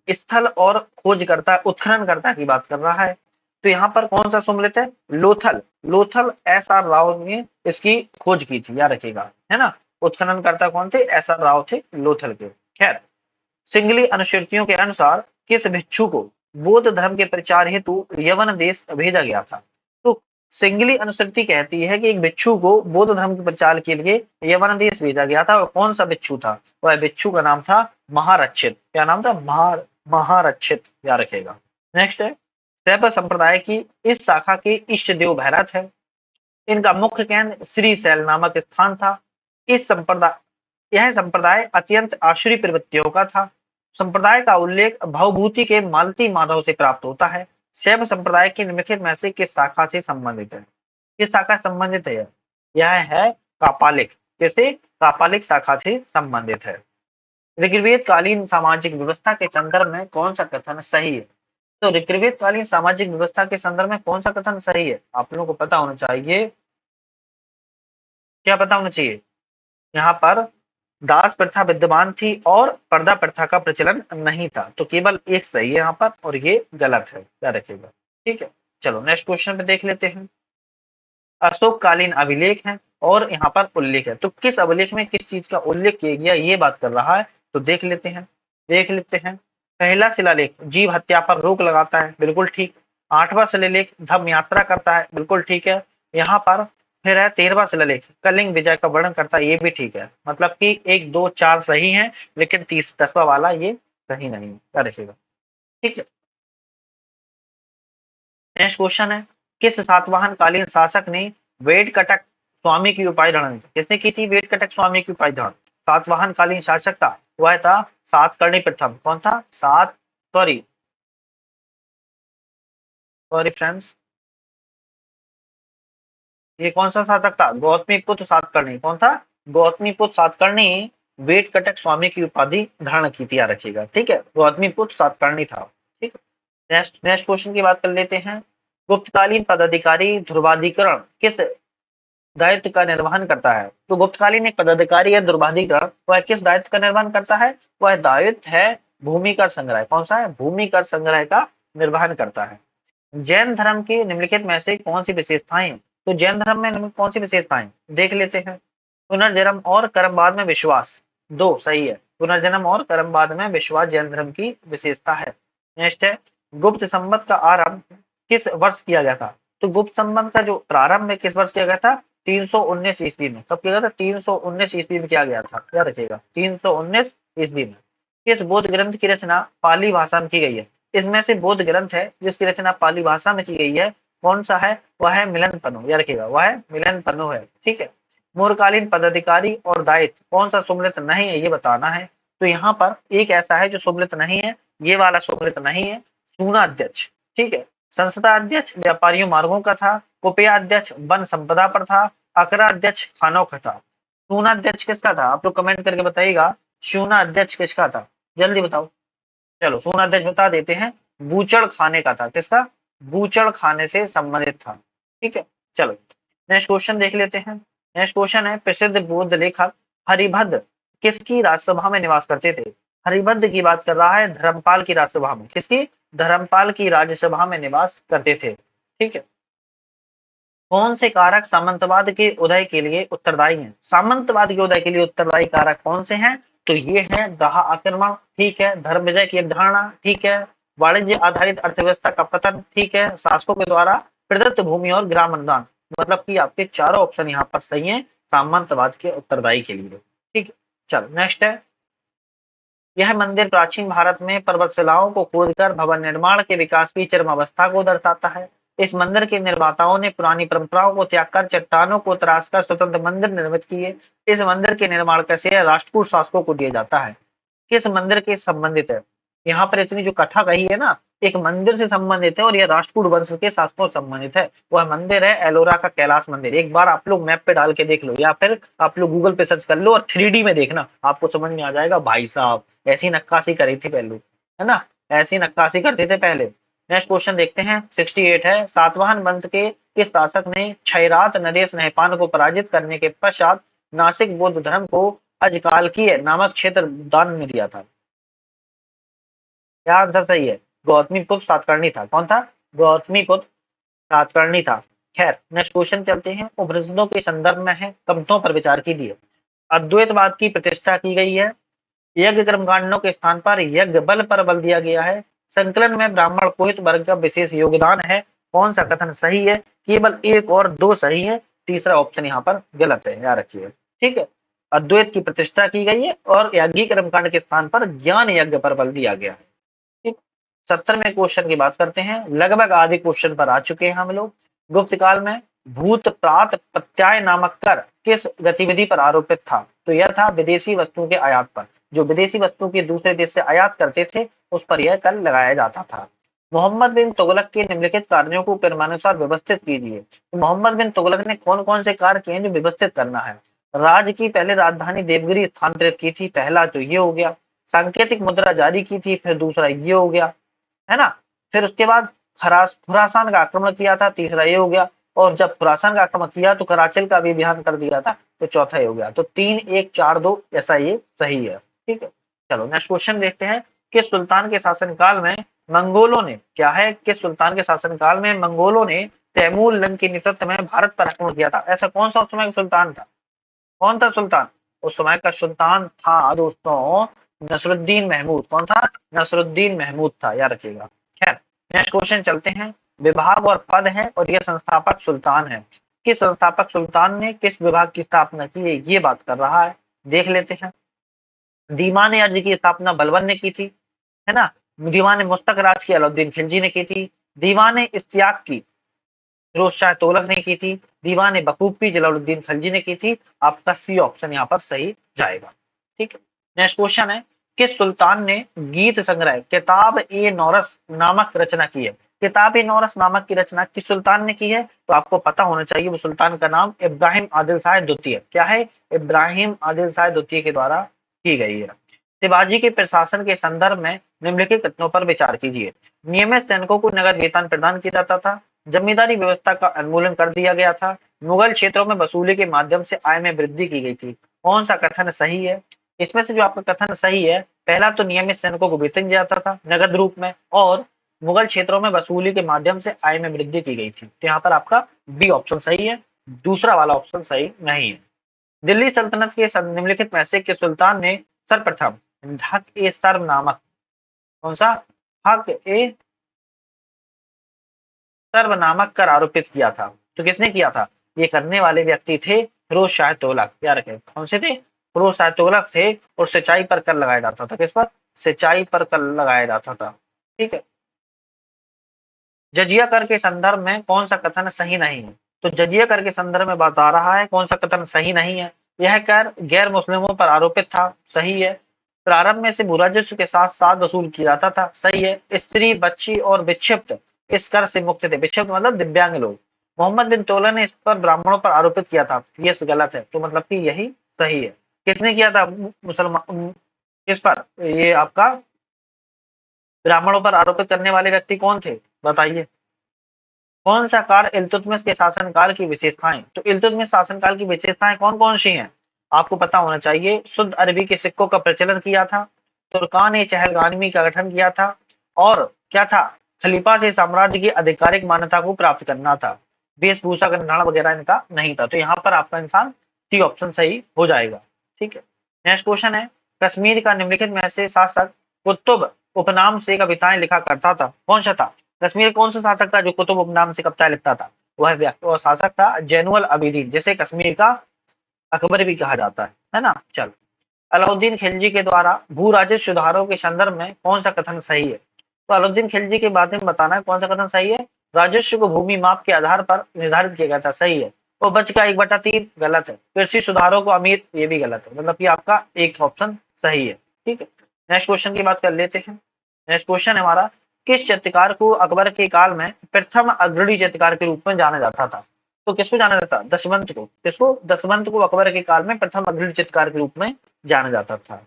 स्थल और खोजकर्ता उत्खननकर्ता की बात कर रहा है, तो यहाँ पर कौन सा सम्मिलित है? लोथल। लोथल एस.आर. राव ने इसकी खोज की थी, याद रखिएगा, है ना। उत्खननकर्ता कौन थे? एस.आर. राव थे लोथल के। खैर, सिंगली अनुसूचियों के अनुसार किस भिक्षु को बौद्ध धर्म के प्रचार हेतु यवन देश भेजा गया था? तो सिंगली अनुसूची कहती है कि एक भिक्षु को बौद्ध धर्म के प्रचार के लिए यवन देश भेजा गया था। और कौन सा भिक्षु था? वह भिक्षु का नाम था महारक्षित। क्या नाम था? महारक्षित, याद रखेगा। नेक्स्ट है, शैव संप्रदाय की इस शाखा के इष्ट देव भैरथ है। इनका मुख्य केंद्र श्रीशैल नामक स्थान था। यह संप्रदाय अत्यंत आसुरी प्रवृत्तियों का था। संप्रदाय का उल्लेख भवभूति के मालती माधव से प्राप्त होता है। शैव संप्रदाय की निम्नलिखित में से किस शाखा से संबंधित है? किस शाखा से संबंधित है? यह है कापालिक। कैसे? कापालिक शाखा से संबंधित है। ऋग्वेद कालीन सामाजिक व्यवस्था के संदर्भ में कौन सा कथन सही है? तो ऋग्वेद कालीन सामाजिक व्यवस्था के संदर्भ में कौन सा कथन सही है? आप लोगों को पता होना चाहिए। क्या पता होना चाहिए? यहाँ पर दास प्रथा विद्यमान थी और पर्दा प्रथा का प्रचलन नहीं था। तो केवल एक सही है यहाँ पर और ये गलत है, याद रखिएगा। ठीक है, चलो नेक्स्ट क्वेश्चन पे देख लेते हैं। अशोक कालीन अभिलेख है और यहाँ पर उल्लेख है, तो किस अभिलेख में किस चीज का उल्लेख किया गया ये बात कर रहा है। तो देख लेते हैं, देख लेते हैं। पहला शिलालेख जीव हत्या पर रोक लगाता है, बिल्कुल ठीक। 8वां शिलालेख धम्म यात्रा करता है, बिल्कुल ठीक है। यहाँ पर फिर है 13वां शिलालेख कलिंग विजय का वर्णन करता है, ये भी ठीक है। मतलब कि 1 2 4 सही है, लेकिन 10वां वाला ये सही नहीं है, क्या रखेगा। ठीक है, नेक्स्ट क्वेश्चन है, किस सातवाहन कालीन शासक ने वेदकटक स्वामी की उपाधि धारण की? किसने की थी वेदकटक स्वामी की उपाधि धारण? सातवाहन कालीन शासक था, वह था सातकर्णी प्रथम। कौन था? सॉरी सॉरी फ्रेंड्स, ये कौन सा शासक था? गौतमी पुत्र सातकर्णी। कौन था? गौतमी पुत्र सातकर्णी वेदकटक स्वामी की उपाधि धारण की थी, याद रखिएगा। ठीक है, गौतमी पुत्र सातकर्णी था। ठीक है, नेक्स्ट नेक्स्ट क्वेश्चन की बात कर लेते हैं। गुप्तकालीन पदाधिकारी ध्रुवाधिकरण किस दायित्व का निर्वहन करता है? तो गुप्तकालीन एक पदाधिकारी है ध्रुवाधिकरण, वह किस दायित्व का निर्वहन करता है? वह दायित्व है भूमि कर संग्रह। कौन सा है? भूमि कर संग्रह का निर्वहन करता है। जैन धर्म की निम्नलिखित में से कौन सी विशेषताएं हैं? तो जैन धर्म में निम्नलिखित कौन सी विशेषताएं देख लेते हैं। पुनर्जन्म और कर्मवाद में विश्वास, 2 सही है। पुनर्जन्म और कर्मवाद में विश्वास जैन धर्म की विशेषता है। नेक्स्ट है, गुप्त संवत का आरंभ किस वर्ष किया गया था? तो गुप्त संवत का जो प्रारंभ है किस वर्ष किया गया था? 319 ईस्वी में। कब किया गया था? 319 ईस्वी में किया गया था, याद रखिएगा, 319 ईस्वी में। किस बौद्ध ग्रंथ की रचना पाली भाषा में की गई है? इसमें से बौद्ध ग्रंथ है जिसकी रचना पाली भाषा में की गई है, कौन सा है? वह है मिलन पन्नु, याद रखिएगा, वह है मिलन पन्नु है। ठीक है, मूर्खकालीन पदाधिकारी और दायित्व कौन सा सम्मिलित नहीं है ये बताना है। तो यहाँ पर एक ऐसा है जो सम्मिलित नहीं है, ये वाला सम्मिलित नहीं है, सूना अध्यक्ष। ठीक है, संसदा अध्यक्ष व्यापारियों मार्गों का था, कुपया अध्यक्ष वन संपदा पर था, अकरा अध्यक्ष खानों का था। सूना अध्यक्ष किसका था? आप लोग कमेंट करके बताइएगा, सूना अध्यक्ष किसका था? जल्दी बताओ। चलो सूना अध्यक्ष बता देते हैं, बूचड़ खाने का था। किसका? बूचड़ खाने से संबंधित था। ठीक है, चलो नेक्स्ट क्वेश्चन देख लेते हैं। नेक्स्ट क्वेश्चन है, प्रसिद्ध बौद्ध लेखक हरिभद्र किसकी राजसभा में निवास करते थे? हरिभद्र की बात कर रहा है धर्मपाल की राजसभा में। किसकी? धर्मपाल की राज्यसभा में निवास करते थे। ठीक है, कौन से कारक सामंतवाद के उदय के लिए उत्तरदायी हैं? सामंतवाद के उदय के लिए उत्तरदायी कारक कौन से हैं? तो ये है दाह आक्रमण, ठीक है, धर्म विजय की अवधारणा, ठीक है, वाणिज्य आधारित अर्थव्यवस्था का पतन, ठीक है, शासकों के द्वारा प्रदत्त भूमि और ग्राम अनुदान। मतलब कि आपके चारों ऑप्शन यहाँ पर सही हैं, सामंतवाद के उत्तरदायी के लिए। ठीक है, चलो नेक्स्ट है, यह मंदिर प्राचीन भारत में पर्वतशिलाओं को खोदकर भवन निर्माण के विकास की चरम अवस्था को दर्शाता है। इस मंदिर के निर्माताओं ने पुरानी परंपराओं को त्याग कर चट्टानों को तराशकर स्वतंत्र मंदिर निर्मित किए। इस मंदिर के निर्माण का श्रेय राष्ट्रकूट शासकों को दिया जाता है। किस मंदिर के संबंधित है? यहाँ पर इतनी जो कथा कही है ना, एक मंदिर से संबंधित है और यह राष्ट्रकूट वंश के शासकों से संबंधित है। वह मंदिर है एलोरा का कैलाश मंदिर। एक बार आप लोग मैप पे डाल के देख लो या फिर आप लोग गूगल पे सर्च कर लो और 3D में देखना, आपको समझ में आ जाएगा। भाई साहब ऐसी नक्काशी करी थी पहले, है ना, ऐसी नक्काशी करते थे पहले। नेक्स्ट क्वेश्चन देखते हैं, 68 है, सातवाहन वंश के किस शासक ने क्षयरात नरेश नहपान को पराजित करने के पश्चात नासिक बौद्ध धर्म को अजकालकीय नामक क्षेत्र दान में दिया था? क्या आंसर सही है? गौतमीपुत्र सातकर्णी था। कौन था? गौतमीपुत्र सातकर्णी था। खैर नेक्स्ट क्वेश्चन चलते हैं, उपनिषदों के संदर्भ में है, कमतों पर विचार कीजिए। अद्वैतवाद की प्रतिष्ठा की गई है। यज्ञ कर्मकांडों के स्थान पर यज्ञ बल पर बल दिया गया है। संकलन में ब्राह्मण पुरोहित वर्ग का विशेष योगदान है। कौन सा कथन सही है? केवल एक और दो सही है, तीसरा ऑप्शन यहाँ पर गलत है, याद रखिए। ठीक है, अद्वैत की प्रतिष्ठा की गई है और यज्ञ कर्मकांड के स्थान पर ज्ञान यज्ञ पर बल दिया गया है। ठीक, 70वें क्वेश्चन की बात करते हैं। लगभग आधे क्वेश्चन पर आ चुके हैं हम लोग। गुप्त काल में भूत प्रात प्रत्यय नामक कर किस गतिविधि पर आरोपित था? तो यह था विदेशी वस्तुओं के आयात पर। जो विदेशी वस्तु के दूसरे देश से आयात करते थे उस पर यह कर लगाया जाता था। मोहम्मद बिन तुगलक के निम्नलिखित कार्यों को क्रमानुसार व्यवस्थित कीजिए। तो मोहम्मद बिन तुगलक ने कौन कौन से कार्य किए जो व्यवस्थित करना है? राज्य की पहले राजधानी देवगिरी स्थानांतरित की थी, पहला तो ये हो गया। सांकेतिक मुद्रा जारी की थी, फिर दूसरा ये हो गया, है ना। फिर उसके बाद खुरासान का आक्रमण किया था, तीसरा ये हो गया। और जब खुरासान का आक्रमण किया तो कराचिल का भी अभियान कर दिया था, तो चौथा ये हो गया। तो 3-1-4-2 ऐसा ये सही है। ठीक है, चलो नेक्स्ट क्वेश्चन देखते हैं। किस सुल्तान के शासनकाल में मंगोलों ने, क्या है, किस सुल्तान के शासनकाल में मंगोलों ने तैमूर लंग के नेतृत्व में भारत पर आक्रमण किया था? ऐसा कौन सा उस समय का सुल्तान था? कौन था सुल्तान? उस समय का सुल्तान था दोस्तों नसरुद्दीन महमूद। कौन था? नसरुद्दीन महमूद था, याद रखिएगा। खैर नेक्स्ट क्वेश्चन चलते हैं। विभाग और पद है और यह संस्थापक सुल्तान है। किस संस्थापक सुल्तान ने किस विभाग की स्थापना की है, ये बात कर रहा है, देख लेते हैं। दीवान अर्ज की स्थापना बलबन ने की थी, है ना। दीवान मुस्तक राज की अलाउद्दीन खिलजी ने की थी। दीवान इस्तियाक की फिरोज शाह तुगलक ने की थी। दीवान बकूब की जलालुद्दीन खिलजी ने की थी। आपका सी ऑप्शन यहाँ पर सही जाएगा। ठीक है, नेक्स्ट क्वेश्चन है, किस सुल्तान ने गीत संग्रह किताब ए नौरस नामक रचना की है? किताब ए नौरस नामक की रचना किस सुल्तान ने की है? तो आपको पता होना चाहिए, वो सुल्तान का नाम इब्राहिम आदिल शाह द्वितीय, क्या है, इब्राहिम आदिल शाह द्वितीय के द्वारा की गई है। शिवाजी के प्रशासन के संदर्भ में निम्नलिखित कथनों पर विचार कीजिए। नियमित सैनिकों को नगद वेतन प्रदान किया जाता था। जमींदारी व्यवस्था का उन्मूलन कर दिया गया था। मुगल क्षेत्रों में वसूली के माध्यम से आय में वृद्धि की गई थी। कौन सा कथन सही है? इसमें से जो आपका कथन सही है, पहला तो नियमित सैनिकों को वेतन दिया जाता था नगद रूप में, और मुगल क्षेत्रों में वसूली के माध्यम से आय में वृद्धि की गई थी। तो यहाँ पर आपका बी ऑप्शन सही है, दूसरा वाला ऑप्शन सही नहीं है। दिल्ली सल्तनत के निम्नलिखित में से किस सुल्तान ने सर्वप्रथम हक ए सर्व नामक, कौन सा, हक ए सर्व नामक कर आरोपित किया था? तो किसने किया था? ये करने वाले व्यक्ति थे फिरोज शाह तुगलक। याद रखें, कौन से थे? फिरोज शाह तुगलक थे। और सिंचाई पर कर लगाया जाता था, किस पर? सिंचाई पर कर लगाया जाता था। ठीक है, जजिया कर के संदर्भ में कौन सा कथन सही नहीं है? तो जजिया कर के संदर्भ में बता रहा है कौन सा कथन सही नहीं है। यह कर गैर मुस्लिमों पर आरोपित था, सही है। प्रारंभ में से भूराजस्व के साथ साथ वसूल किया जाता था, सही है। स्त्री, बच्ची और विक्षिप्त इस कर से मुक्त थे। विक्षिप्त मतलब दिव्यांग लोग। मोहम्मद बिन तोला ने इस पर ब्राह्मणों पर आरोपित किया था, ये गलत है। तो मतलब कि यही सही है। किसने किया था? मुसलमान, किस पर? ये आपका ब्राह्मणों पर आरोपित करने वाले व्यक्ति कौन थे, बताइए। कौन सा कार्य इल्तुतमिश के शासनकाल की विशेषताएं? तो इल्तुतमिश शासनकाल की विशेषताएं कौन कौन सी हैं? आपको पता होना चाहिए। शुद्ध अरबी के सिक्कों का प्रचलन किया था। तुर्कान ए चहलगानवी का गठन किया था। और क्या था? खलीफा से साम्राज्य की आधिकारिक मान्यता को प्राप्त करना था। वेशभूषा का निर्धारण वगैरह इनका नहीं था। तो यहाँ पर आपका इंसान सी ऑप्शन सही हो जाएगा। ठीक है, नेक्स्ट क्वेश्चन है, कश्मीर का निम्नलिखित में से शासक कुतुब उपनाम से कविताएं लिखा करता था, कौन सा था? कश्मीर कौन सा शासक था जो कुतुब उपनाम से कविताएं लिखता था? वह व्यक्ति और शासक था जैनुल अबिदीन, जैसे कश्मीर का अकबर भी कहा जाता है ना। चलो, अलाउद्दीन खिलजी के द्वारा भू राजस्व सुधारों के संदर्भ में कौन सा कथन सही है? तो अलाउद्दीन खिलजी के बारे में बताना है कौन सा कथन सही है। राजस्व को भूमि माप के आधार पर निर्धारित किया गया था, सही है। वो बच का 1/3 गलत है। कृषि सुधारों को अमीर, ये भी गलत है, मतलब कि आपका एक ऑप्शन सही है। ठीक है, नेक्स्ट क्वेश्चन की बात कर लेते हैं। नेक्स्ट क्वेश्चन है हमारा, किस चित्रकार को अकबर के काल में प्रथम अग्रणी चित्रकार के रूप में जाना जाता था? तो किसको जाना जाता? दशवंत को। किसको? दशवंत को अकबर के काल में प्रथम अग्रणी चित्रकार के रूप में जाना जाता था।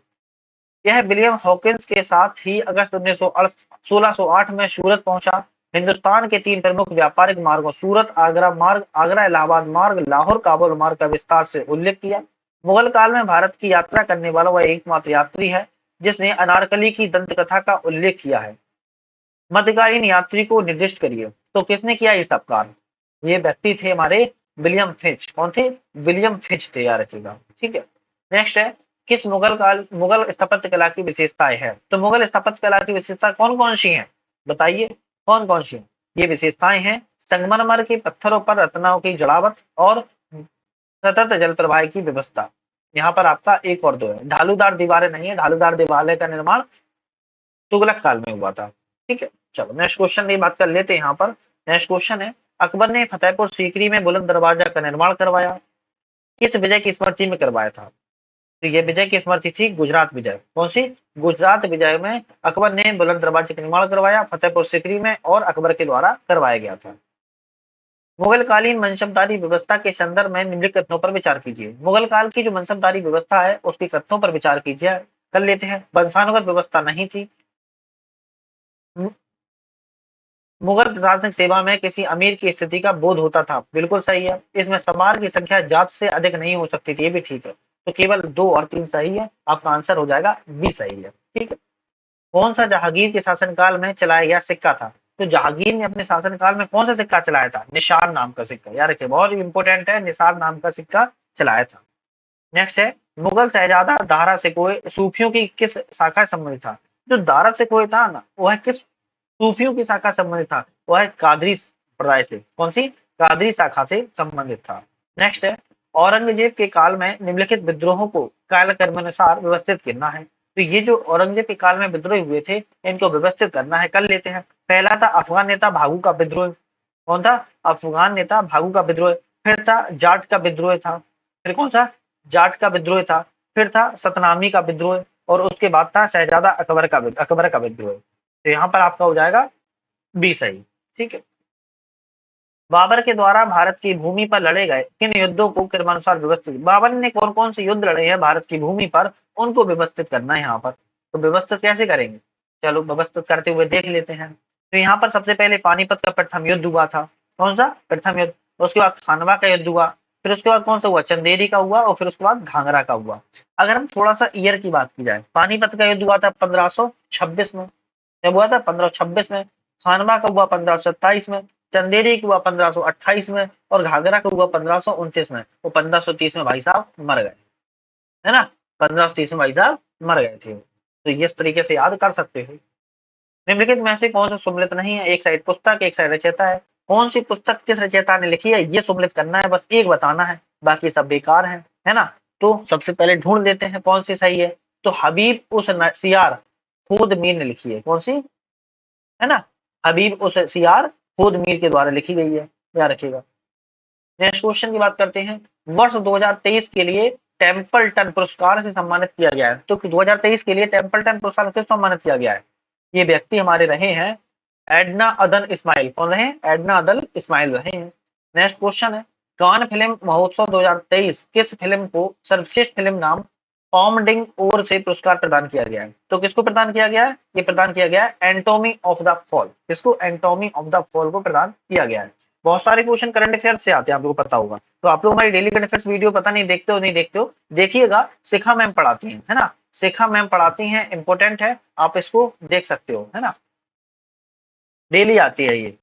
यह विलियम हॉकिंस के साथ ही अगस्त 1608 में सूरत पहुंचा। हिंदुस्तान के 3 प्रमुख व्यापारिक मार्गों सूरत आगरा मार्ग, आगरा इलाहाबाद मार्ग, लाहौर काबुल मार्ग का विस्तार से उल्लेख किया। मुगल काल में भारत की यात्रा करने वाला वह एकमात्र यात्री है जिसने अनारकली की दंतकथा का उल्लेख किया है। मध्यकालीन यात्री को निर्दिष्ट करिए। तो किसने किया ये सब कार्य? ये व्यक्ति थे हमारे विलियम फिंच। कौन थे? विलियम फिंच थे, याद रखिएगा। ठीक है, नेक्स्ट है, किस मुगल स्थापत्य कला की विशेषताएं हैं? तो मुगल स्थापत्य कला की विशेषता कौन कौन सी हैं? बताइए कौन कौन सी हैं? ये विशेषताएं हैं, संगमरमर के पत्थरों पर रत्नों की जड़ावत और सतत जल प्रवाह की व्यवस्था। यहाँ पर आपका 1 और 2 है। ढालूदार दीवारें नहीं है, ढालूदार दीवारें का निर्माण तुगलक काल में हुआ था। ठीक है, चलो नेक्स्ट क्वेश्चन की बात कर लेते हैं। यहाँ पर नेक्स्ट क्वेश्चन है, अकबर ने फतेहपुर सीकरी में बुलंद दरवाजा का निर्माण करवाया, किस विजय की स्मृति में करवाया था? तो ये विजय की स्मृति थी गुजरात विजय। कौन सी? गुजरात विजय में अकबर ने बुलंद दरवाजे का निर्माण करवाया, फतेहपुर सीकरी में, और अकबर के द्वारा करवाया गया था। मुगलकालीन मनसबदारी व्यवस्था के संदर्भ में निम्नलिखित कथनों पर विचार कीजिए। मुगल काल की जो मनसबदारी व्यवस्था है उसके कथनों पर विचार कीजिए। कर लेते हैं। वंशानुगत व्यवस्था नहीं थी। मुगल प्रशासनिक सेवा में किसी अमीर की स्थिति का बोध होता था, बिल्कुल सही है। इसमें सवार की संख्या जात से अधिक नहीं हो सकती थी, ये भी ठीक है। तो केवल 2 और 3 सही है, आपका आंसर हो जाएगा बी सही है। ठीक है, कौन सा जहांगीर के शासनकाल में चलाया गया सिक्का था? तो जहांगीर ने अपने शासनकाल में कौन सा सिक्का चलाया था? निशार नाम का सिक्का, याद रखिए, बहुत इंपॉर्टेंट है, निशार नाम का सिक्का चलाया था। नेक्स्ट है, मुगल शहजादा दारा सिकोहे सूफियों की किस शाखा से संबंधित था? जो दारा सिकोहे था ना, वह किस सूफियों की शाखा से संबंधित था? वह कादरी संप्रदाय से। कौन सी? कादरी शाखा से संबंधित था। नेक्स्ट है, औरंगजेब के काल में निम्नलिखित विद्रोहों को कालक्रमानुसार व्यवस्थित करना है। तो ये जो औरंगजेब के काल में विद्रोह हुए थे, इनको व्यवस्थित करना है, कर लेते हैं। पहला था अफगान नेता भागू का विद्रोह। कौन था? अफगान नेता भागू का विद्रोह। फिर था जाट का विद्रोह था। फिर कौन सा? जाट का विद्रोह था। फिर था सतनामी का विद्रोह, और उसके बाद था शहजादा अकबर का विद्रोह। तो यहाँ पर आपका हो जाएगा बी सही। ठीक है, बाबर के द्वारा भारत की भूमि पर लड़े गए किन युद्धों को क्रमानुसार व्यवस्थित? बाबर ने कौन कौन से युद्ध लड़े हैं भारत की भूमि पर, उनको व्यवस्थित करना है यहाँ पर। तो व्यवस्थित कैसे करेंगे? चलो व्यवस्थित करते हुए देख लेते हैं। तो यहाँ पर सबसे पहले पानीपत का प्रथम युद्ध हुआ था। कौन सा? प्रथम युद्ध। उसके बाद खानवा का युद्ध हुआ। फिर उसके बाद कौन सा हुआ? चंदेरी का हुआ, और फिर उसके बाद घाघरा का हुआ। अगर हम थोड़ा सा ईयर की बात की जाए, पानीपत का युद्ध हुआ था 1526 में। जब हुआ था 1526 में। खानवा का हुआ 1527 में। चंदेरी का हुआ 1528 में, और घाघरा का हुआ 1529 में। वो 1530 में भाई साहब मर गए, है ना। 1530 में भाई साहब मर गए थे। तो ये इस तरीके से याद कर सकते हो। निम्नलिखित में से कौन सा सुमेलित नहीं है? एक साइड पुस्तक, एक साइड रचयिता है। कौन सी पुस्तक किस रचयिता ने लिखी है, ये सुमेलित करना है, बस एक बताना है, बाकी सब बेकार है ना। तो सबसे पहले ढूंढ लेते हैं कौन सी सही है। तो हबीब उस सियार खुद मीर ने लिखी है। कौन सी? है ना, हबीब उस सियार खुद मीर के द्वारा लिखी गई है, याद रखिएगा। नेक्स्ट क्वेश्चन की बात करते हैं। वर्ष 2023 के लिए टेम्पल्टन पुरस्कार से सम्मानित किया गया है। तो 2023 के लिए टेम्पल्टन पुरस्कार किस सम्मानित किया गया है? ये व्यक्ति हमारे रहे हैं एडना अदन इस्माइल। कौन रहे? एडना अदल इस्माइल रहे हैं। नेक्स्ट क्वेश्चन है, कान फिल्म महोत्सव 2023 किस फिल्म को सर्वश्रेष्ठ फिल्म नाम पॉमडिंग ओर से पुरस्कार प्रदान किया गया है? तो किसको प्रदान किया गया है? ये प्रदान किया गया है एंटोमी ऑफ द फॉल। किसको? एंटोमी ऑफ द फॉल को प्रदान किया गया है। बहुत सारे क्वेश्चन करंट अफेयर्स से आते हैं, आप लोगों को पता होगा। तो आप लोग हमारी डेली करंट अफेयर्स वीडियो पता नहीं देखते हो, नहीं देखते हो, देखिएगा। शिखा मैम पढ़ाती हैं, है ना। शिखा मैम पढ़ाती हैं, इंपॉर्टेंट है, आप इसको देख सकते हो, है ना, डेली आती है ये।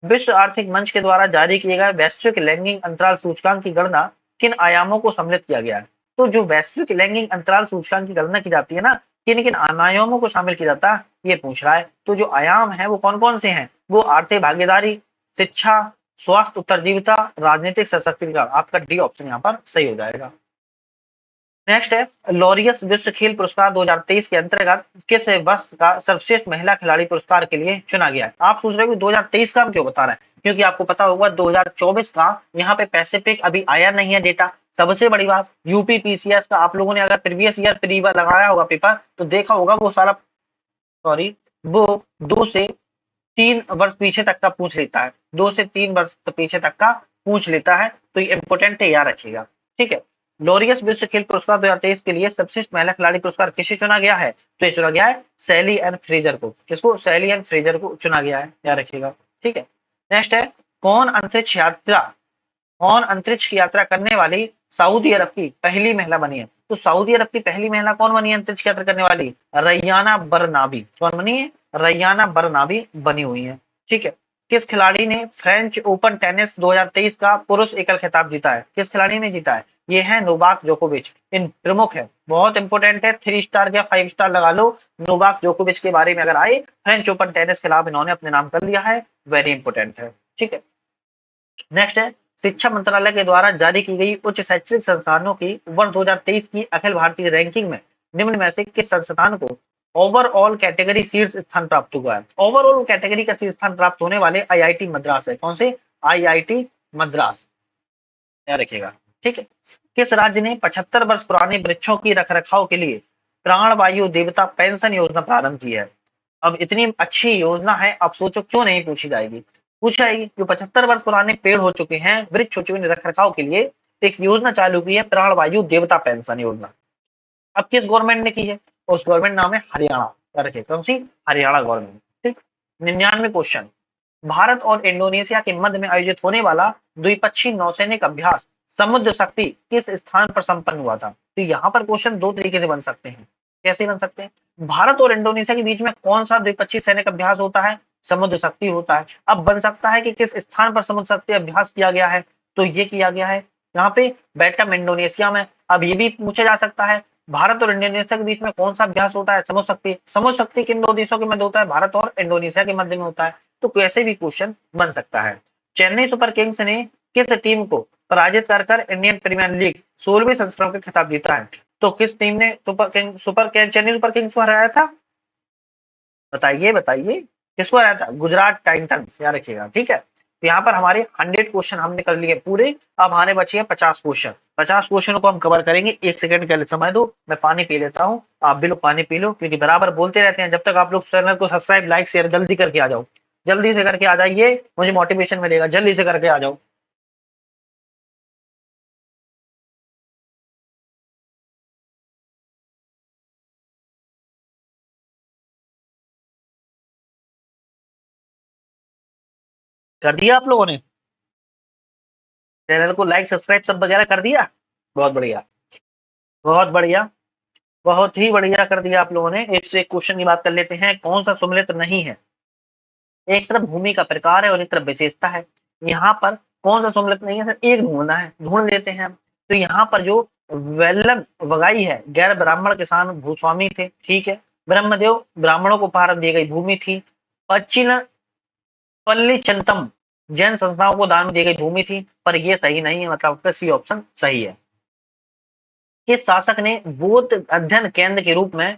विश्व आर्थिक मंच के द्वारा जारी किए गए वैश्विक लैंगिक अंतराल सूचकांक की गणना किन आयामों को सम्मिलित किया गया है? तो जो वैश्विक लैंगिक अंतराल सूचकांक की गणना की जाती है ना, किन किन आयामों को शामिल किया जाता है, ये पूछ रहा है। तो जो आयाम है वो कौन कौन से हैं? वो आर्थिक भागीदारी, शिक्षा, स्वास्थ्य उत्तरजीविता, राजनीतिक सशक्तिकरण। आपका डी ऑप्शन यहाँ पर सही हो जाएगा। नेक्स्ट है लॉरियस विश्व खेल पुरस्कार 2023 के अंतर्गत किस वर्ष का सर्वश्रेष्ठ महिला खिलाड़ी पुरस्कार के लिए चुना गया है। आप सोच रहे हो 2023 का हम क्यों बता रहे हैं, क्योंकि आपको पता होगा 2024 का यहाँ पे पैसिफिक अभी आया नहीं है डेटा। सबसे बड़ी बात यूपी पीसीएस का आप लोगों ने अगर प्रीवियस ईयर प्रीवियस लगाया होगा पेपर तो देखा होगा वो सारा, सॉरी, वो 2 से 3 वर्ष पीछे तक का पूछ लेता है, 2 से 3 वर्ष पीछे तक का पूछ लेता है, तो ये इंपोर्टेंट है, याद रखिएगा। ठीक है, लॉरियस विश्व खेल पुरस्कार 2023 के लिए सर्वश्रेष्ठ महिला खिलाड़ी पुरस्कार किसे चुना गया है, तो ये चुना गया है सैली एंड फ्रेजर को। किसको? सैली एंड फ्रेजर को चुना गया है, याद रखिएगा। ठीक है, नेक्स्ट है कौन अंतरिक्ष यात्रा कौन अंतरिक्ष की यात्रा करने वाली सऊदी अरब की पहली महिला बनी है। तो सऊदी अरब की पहली महिला कौन बनी है अंतरिक्ष की यात्रा करने वाली? रैयाना बरनाबी। कौन बनी है? रैयाना बरनाबी बनी हुई है। ठीक है, किस खिलाड़ी ने फ्रेंच ओपन टेनिस 2023 का पुरुष एकल खिताब जीता है? किस खिलाड़ी ने जीता है? ये है नोवाक जोकोविच। इन प्रमुख है, बहुत इंपोर्टेंट है, 3 स्टार या 5 स्टार लगा लो। नोवाक जोकोविच के बारे में अगर आए, फ्रेंच ओपन टेनिस खिलाफ इन्होंने अपने नाम कर लिया है, वेरी इंपोर्टेंट है। ठीक है, नेक्स्ट है शिक्षा मंत्रालय के द्वारा जारी की गई उच्च शैक्षणिक संस्थानों की वर्ष 2023 की अखिल भारतीय रैंकिंग में निम्न में से किस संस्थान को ओवरऑल कैटेगरी शीर्ष स्थान प्राप्त हुआ है? ओवरऑल कैटेगरी का शीर्ष स्थान प्राप्त होने वाले आईआईटी मद्रास है। कौन से? आईआईटी मद्रास, याद रखिएगा। ठीक है, किस राज्य ने 75 वर्ष पुराने वृक्षों की रखरखाव के लिए प्राणवायु देवता पेंशन योजना प्रारंभ की है? अब इतनी अच्छी योजना है, अब सोचो क्यों नहीं पूछी जाएगी, पूछा जाएगी। जो 75 वर्ष पुराने पेड़ हो चुके हैं, वृक्ष हो चुके हैं, रख रखाव के लिए एक योजना चालू की है, प्राणवायु देवता पेंशन योजना। अब किस गवर्नमेंट ने की है? उस गवर्नमेंट नाम है हरियाणा, रखे कौन सी? हरियाणा गवर्नमेंट। ठीक, 99 क्वेश्चन, भारत और इंडोनेशिया के मध्य में आयोजित होने वाला द्विपक्षीय नौसैनिक अभ्यास समुद्र शक्ति किस स्थान पर संपन्न हुआ था? तो यहाँ पर क्वेश्चन दो तरीके से बन सकते हैं। कैसे बन सकते हैं? भारत और इंडोनेशिया के बीच में कौन सा द्विपक्षीय सैनिक अभ्यास होता है? समुद्र शक्ति होता है। अब बन सकता है कि किस स्थान पर समुद्र शक्ति अभ्यास किया गया है, तो ये किया गया है यहाँ पे बैटम इंडोनेशिया में। अब ये भी पूछा जा सकता है भारत और इंडोनेशिया के बीच में कौन सा अभ्यास होता है? समुद्र शक्ति। समुद्र शक्ति किन दो देशों के मध्य होता है? भारत और इंडोनेशिया के मध्य में होता है। तो कैसे भी क्वेश्चन बन सकता है। चेन्नई सुपर किंग्स ने किस टीम को पराजित कर इंडियन प्रीमियर लीग 16वें संस्करण का खिताब जीता है? तो किस टीम ने चेन्नई सुपर किंग्स को हराया था? बताइए बताइए, किसको हराया था? गुजरात टाइटंस, याद रखिएगा। ठीक है, तो यहाँ पर हमारे 100 क्वेश्चन हमने कर लिए पूरे। अब हमारे बचे हैं 50 क्वेश्चन। 50 क्वेश्चनों को हम कवर करेंगे। 1 सेकंड के लिए समय दो, मैं पानी पी लेता हूँ। आप भी लोग पानी पी लो, क्योंकि बराबर बोलते रहते हैं। जब तक आप लोग चैनल को सब्सक्राइब लाइक शेयर जल्दी करके आ जाओ, जल्दी से करके आ जाइए, मुझे मोटिवेशन मिलेगा। जल्दी से करके आ जाओ। कर दिया आप लोगों ने? चैनल को लाइक सब्सक्राइब सब वगैरह कर दिया? बहुत बढ़िया, बहुत बढ़िया, बहुत ही बढ़िया कर दिया आप लोगों ने। एक से एक क्वेश्चन की बात कर लेते हैं। कौन सा सम्मिलित नहीं है? एक तरफ भूमि का प्रकार है और एक तरफ विशेषता है। यहाँ पर कौन सा सम्मिलित नहीं है? सर एक ढूंढना है, ढूंढ लेते हैं। तो यहाँ पर जो वेल्लम वगाई है, गैर ब्राह्मण किसान भूस्वामी थे। ठीक है, ब्रह्मदेव ब्राह्मणों को उपहार दी गई भूमि थी। पच्चीन पल्लीचंतम जैन संस्थाओं को दान में दी गई भूमि थी। पर ये सही नहीं है, मतलब आपका सी ऑप्शन सही है। किस शासक ने बौद्ध अध्ययन केंद्र के रूप में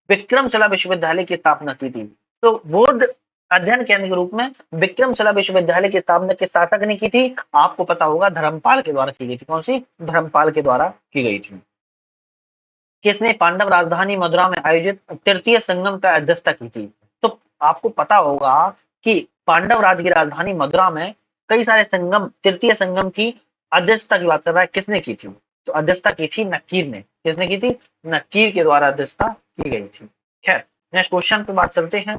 विक्रमशिला विश्वविद्यालय की स्थापना की थी? तो बौद्ध अध्ययन केंद्र के रूप में विक्रमशिला विश्वविद्यालय की स्थापना किस शासक ने की थी? आपको पता होगा, धर्मपाल के द्वारा की गई थी। कौन सी? धर्मपाल के द्वारा की गई थी। किसने पांडव राजधानी मथुरा में आयोजित तृतीय संगम का अध्यक्षता की थी? तो आपको पता होगा कि पांडव राज की राजधानी मथुरा में कई सारे संगम, तृतीय संगम की अध्यक्षता की बात कर रहा है, किसने की थी? तो अध्यक्षता की थी नक्कीर ने। किसने की थी? नक्कीर के द्वारा अध्यक्षता की गई थी। खैर, नेक्स्ट क्वेश्चन पे बात चलते हैं।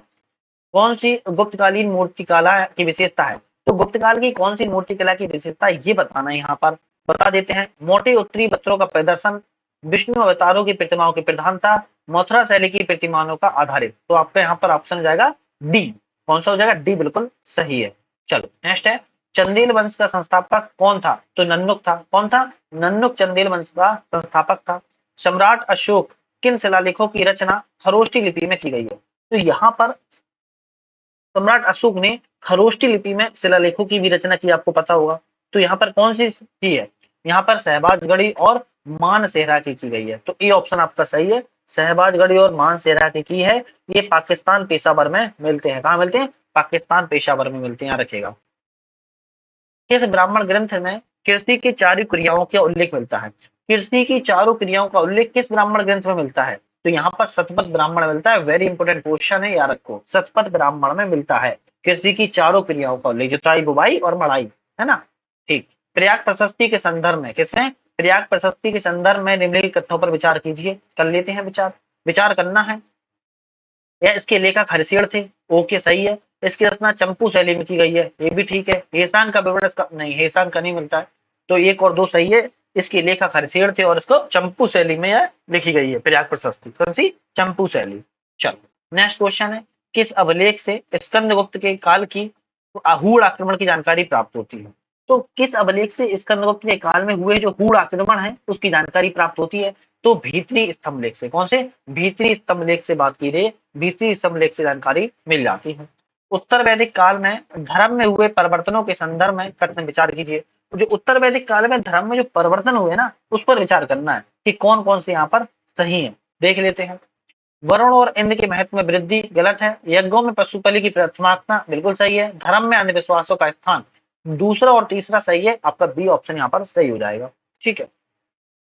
कौन सी गुप्तकालीन मूर्तिकला की विशेषता है? तो गुप्तकाल की कौन सी मूर्तिकला की विशेषता ये बताना है। यहाँ पर बता देते हैं। मोटे उत्तरी वस्त्रों का प्रदर्शन, विष्णु अवतारों की प्रतिमाओं की प्रधानता, मथुरा शैली की प्रतिमाओं का आधारित। तो आपका यहाँ पर ऑप्शन हो जाएगा डी। कौन सा हो जाएगा? डी बिल्कुल सही है। चलो नेक्स्ट है, चंदेल वंश का संस्थापक कौन था? तो नन्नुक था। कौन था? नन्नुक चंदेल वंश का संस्थापक था। सम्राट अशोक किन शिलालेखों की रचना खरोष्टी लिपि में की गई है? तो यहाँ पर सम्राट अशोक ने खरोष्टी लिपि में शिलालेखों की भी रचना की, आपको पता होगा। तो यहाँ पर कौन सी है? यहाँ पर शहबाजगढ़ी और मानसेहरा की गई है। तो ये ऑप्शन आपका सही है, शहबाजगढ़ी और मानसेहरा की है। ये पाकिस्तान पेशावर में मिलते हैं। कहाँ मिलते हैं? पाकिस्तान पेशावर में मिलते हैं, यहाँ रखिएगा। किस ब्राह्मण ग्रंथ में कृषि की चारों क्रियाओं का उल्लेख मिलता है? कृषि की चारों क्रियाओं का उल्लेख किस ब्राह्मण ग्रंथ में मिलता है? तो यहाँ पर शतपथ ब्राह्मण मिलता है। वेरी इंपोर्टेंट क्वेश्चन है, याद रखो। शतपथ ब्राह्मण में मिलता है कृषि की चारों क्रियाओं का उल्लेख, जुताई, बुवाई और मड़ाई, है ना। ठीक। प्रयाग प्रशस्ति के संदर्भ में, किसमें? प्रयाग प्रशस्ति के संदर्भ में निम्नलिखित कथनों पर विचार कीजिए। कर लेते हैं विचार। विचार करना है। या इसके लेखक हरिशेर थे। ओके, सही है। इसकी रचना चंपू शैली में की गई है। ये भी ठीक है। हेसांग का विवरण इसका नहीं, हेसांग का नहीं मिलता है। तो एक और दो सही है। इसके लेखक हरिशेर थे और इसको चंपू शैली में यह लिखी गई है, प्रयाग प्रशस्ति। कौन सी? चंपू शैली। चलो नेक्स्ट क्वेश्चन है, किस अभिलेख से स्कंदगुप्त के काल की हूण आक्रमण की जानकारी प्राप्त होती है? तो किस अभिलेख से स्कंदगुप्त के काल में हुए जो हूण आक्रमण है उसकी जानकारी प्राप्त होती है? तो भीतरी स्तंभ लेख से। कौन से? भीतरी स्तंभ लेख से बात की रही, भीतरी स्तंभ लेख से जानकारी मिल जाती है। उत्तर वैदिक काल में धर्म में हुए परिवर्तनों के संदर्भ में कथन विचार कीजिए। जो उत्तर वैदिक काल में धर्म में जो परिवर्तन हुए ना, उस पर विचार करना है कि कौन कौन से यहाँ पर सही है। देख लेते हैं। वरुण और इंद्र के महत्व में वृद्धि, गलत है। यज्ञों में पशु बलि की प्राथमिकता, बिल्कुल सही है। धर्म में अंधविश्वासों का स्थान, दूसरा और तीसरा सही है। आपका बी ऑप्शन यहाँ पर सही हो जाएगा। ठीक है।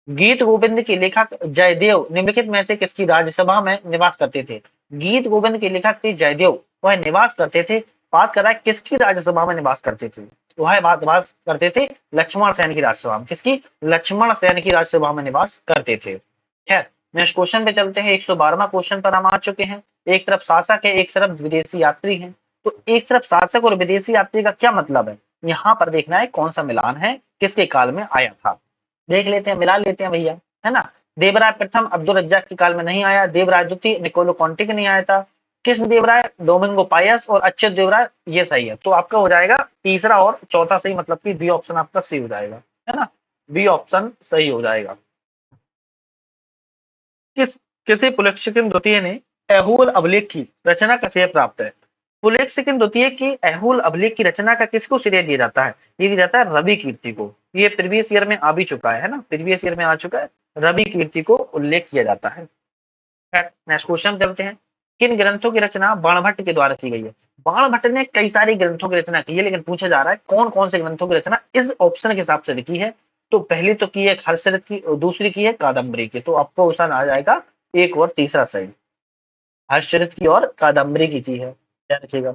गीत गोविंद के लेखक जयदेव निम्नलिखित में से किसकी राज्यसभा में निवास करते थे? गीत गोविंद के लेखक थे जयदेव, वह निवास करते थे। बात कर रहा है किसकी राज्यसभा में निवास करते थे? वह बात निवास करते थे लक्ष्मण सेन की राज्यसभा में। किसकी? लक्ष्मण सेन की राज्यसभा में निवास करते थे। खैर, नेक्स्ट क्वेश्चन पे चलते हैं। 112वां क्वेश्चन पर हम आ चुके हैं। एक तरफ शासक है, एक तरफ विदेशी यात्री है। तो एक तरफ शासक और विदेशी यात्री का क्या मतलब है? यहाँ पर देखना है कौन सा मिलान है, किसके काल में आया था। देख लेते हैं, मिला लेते हैं भैया, है ना। देवराय प्रथम अब्दुल रज्जाक के काल में नहीं आया। देवराय द्वितीय निकोलो कॉन्टी के नहीं आया था। कृष्ण देवराय, डोमिंगो पायस और अच्युत देवराय, ये सही है। तो आपका हो जाएगा तीसरा और चौथा सही, मतलब कि बी ऑप्शन आपका सही हो जाएगा, है ना। बी ऑप्शन सही हो जाएगा। किस किसी पुलकेशिन द्वितीय ने ऐहोल अभिलेख की रचना का श्रेय प्राप्त है? पुलकेशिन द्वितीय की ऐहोल अभिलेख की रचना का किसको श्रेय दिया जाता है? ये दिया जाता है रवि कीर्ति को। ये प्रीवियस ईयर में आ भी चुका है ना, प्रीवियस ईयर में आ चुका है। रवि कीर्ति को उल्लेख किया जाता है। नेक्स्ट क्वेश्चन चलते हैं। किन ग्रंथों की रचना बाणभट्ट के द्वारा की गई है? बाणभट्ट ने कई सारी ग्रंथों की रचना की है, लेकिन पूछा जा रहा है कौन कौन से ग्रंथों की रचना इस ऑप्शन के हिसाब से लिखी है। तो पहली तो की है हर्षचरित की, और दूसरी की है कादम्बरी की। तो आपको ऑप्शन आ जाएगा एक और तीसरा सही। हर्षचरित की और कादम्बरी की है, ध्यान रखिएगा।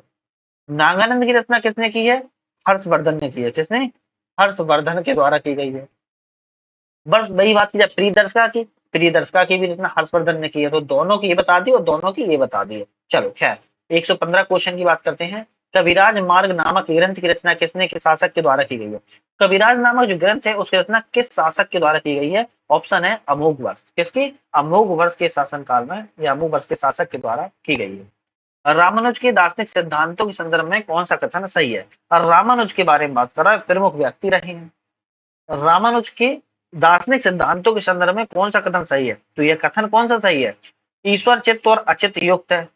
नागानंद की रचना किसने की है? हर्षवर्धन ने की है। किसने? हर्षवर्धन के द्वारा की गई है। बस वही बात की जाए प्रियदर्शिका की, प्रियदर्शिका की भी रचना हर्षवर्धन ने की है। तो दोनों की ये बता दी और दोनों की ये बता दी है। चलो खैर, 115 क्वेश्चन की बात करते हैं। कविराज मार्ग नामक ग्रंथ की रचना किसने, किस शासक के द्वारा की गई है? कविराज नामक जो ग्रंथ है उसकी रचना किस शासक के द्वारा की गई है? ऑप्शन है अमोघ वर्ष। किसकी? अमोघ वर्ष के शासन काल में, या अमोघ वर्ष के शासक के द्वारा की गई है। रामानुज के दार्शनिक सिद्धांतों के संदर्भ में कौन सा कथन सही है? और रामानुज के बारे में बात कर रहा है, प्रमुख व्यक्ति रहे हैं। रामानुज के दार्शनिक सिद्धांतों के संदर्भ में कौन सा कथन सही है? तो यह कथन कौन सा सही है? ईश्वर चित्त और अचित युक्त है,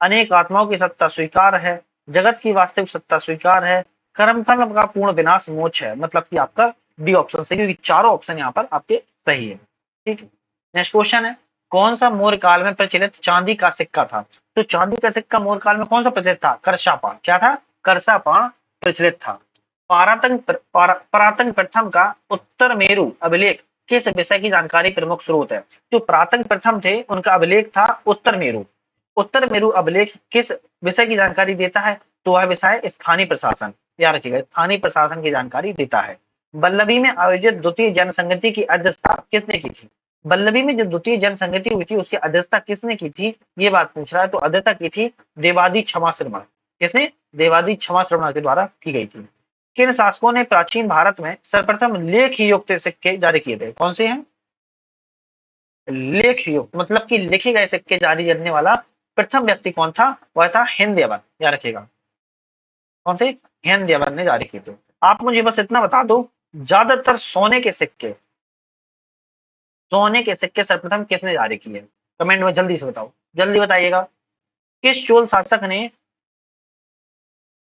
अनेक आत्माओं की सत्ता स्वीकार है, जगत की वास्तविक सत्ता स्वीकार है, कर्मफल का पूर्ण विनाश मोक्ष है। मतलब कि आपका डी ऑप्शन सही, क्योंकि चारों ऑप्शन यहाँ पर आपके सही है। ठीक है। नेक्स्ट क्वेश्चन है, कौन सा मौर्य काल में प्रचलित चांदी का सिक्का था? तो चांदी का सिक्का मौर्य काल में कौन सा प्रचलित था? करशापाण। क्या था? करशापाण प्रचलित था। परातंग प्रथम का उत्तर मेरु अभिलेख किस विषय की जानकारी प्रमुख स्रोत है? जो परातंग प्रथम थे उनका अभिलेख था उत्तर मेरु। उत्तर मेरु अभिलेख किस विषय की जानकारी देता है? तो वह विषय स्थानीय प्रशासन, याद रखिएगा, स्थानीय प्रशासन की जानकारी देता है। वल्लभी में आयोजित द्वितीय जनसंगति की अध्यक्षता किसने की थी? वल्लभी में जो द्वितीय जनसंगति हुई थी उसकी अध्यक्षता किसने की थी, ये बात पूछ रहा है। तो अध्यक्षता की थी देवादी क्षमा श्रवण। किसने? देवादी क्षमा श्रवण के द्वारा की गई थी। किन शासकों ने प्राचीन भारत में सर्वप्रथम लेख युक्त सिक्के जारी किए थे? कौन से हैं? लेख युक्त मतलब कि लिखे गए सिक्के जारी करने वाला प्रथम व्यक्ति कौन था? वह था हिंदयावन, याद रखिएगा। कौन थे? हिंदयावन ने जारी किए थे। आप मुझे बस इतना बता दो, ज्यादातर सोने के सिक्के सर्वप्रथम किसने जारी किए? कमेंट में जल्दी से बताओ, जल्दी बताइएगा। किस चोल शासक ने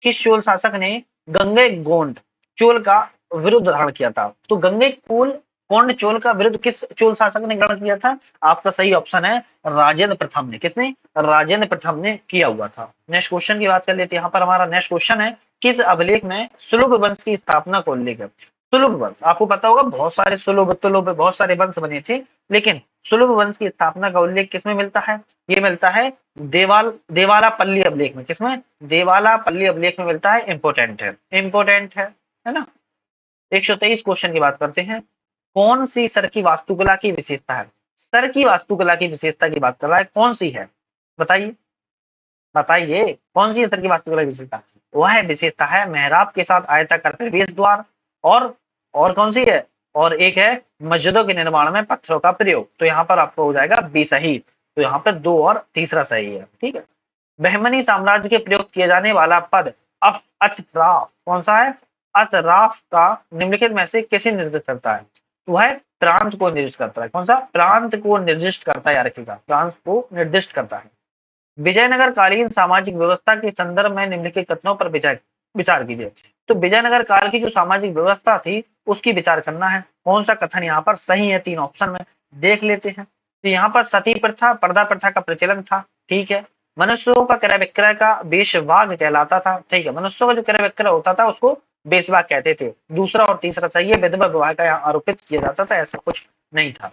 किस चोल शासक ने गंगे गोंड चोल का विरुद्ध धारण किया था? तो गंगे कुल कौंड चोल का विरुद्ध किस चोल शासक ने ग्रहण किया था? आपका सही ऑप्शन है राजेंद्र प्रथम ने। किसने? राजेंद्र प्रथम ने किया हुआ था। नेक्स्ट क्वेश्चन की बात कर लेते हैं। यहाँ पर हमारा नेक्स्ट क्वेश्चन है, किस अभिलेख में सुलभ वंश की स्थापना को उल्लेख है? सुलभ वंश, आपको पता होगा बहुत सारे सुलभ तुलभ बहुत सारे वंश बने थे, लेकिन सुलभ वंश की स्थापना का उल्लेख किसमें मिलता है? ये मिलता है देवालापल्ली अभिलेख में। किसमें? देवालापल्ली अभिलेख में मिलता है। इंपोर्टेंट है, इंपोर्टेंट है ना। 123 क्वेश्चन की बात करते हैं। कौन सी सर की वास्तुकला की विशेषता है? सर की वास्तुकला की विशेषता की बात कर रहा है, कौन सी है? बताइए, बताइए कौन सी है सर की वास्तुकला की विशेषता? वह विशेषता है मेहराब के साथ आयताकार प्रवेश द्वार, और कौन सी है? और एक है मस्जिदों के निर्माण में पत्थरों का प्रयोग। तो यहाँ पर आपको हो जाएगा बी सही। तो यहाँ पर 2 और तीसरा सही है। ठीक है। बहमनी साम्राज्य के प्रयोग किए जाने वाला पद अतराफ कौन सा है? अतराफ का निम्नलिखित में से किसे निर्दिष्ट करता है? वह प्रांत को निर्दिष्ट करता है। कौन सा? प्रांत को निर्दिष्ट करता है, याद रखिएगा, प्रांत को निर्दिष्ट करता है। विजयनगर कालीन सामाजिक व्यवस्था के संदर्भ में निम्नलिखित कथनों पर विचार कीजिए। तो विजयनगर काल की जो सामाजिक व्यवस्था थी उसकी विचार करना है। कौन सा कथन यहाँ पर सही है? 3 ऑप्शन में देख लेते हैं। तो यहाँ पर सती प्रथा, पर्दा प्रथा का प्रचलन था। ठीक है। मनुष्यों का क्रय विक्रय का बेशवाग कहलाता था। ठीक है, मनुष्यों का जो क्रय विक्रय होता था उसको बेशवाग कहते थे। दूसरा और तीसरा सही है। विधवा विवाह का यहाँ आरोपित किया जाता था, ऐसा कुछ नहीं था।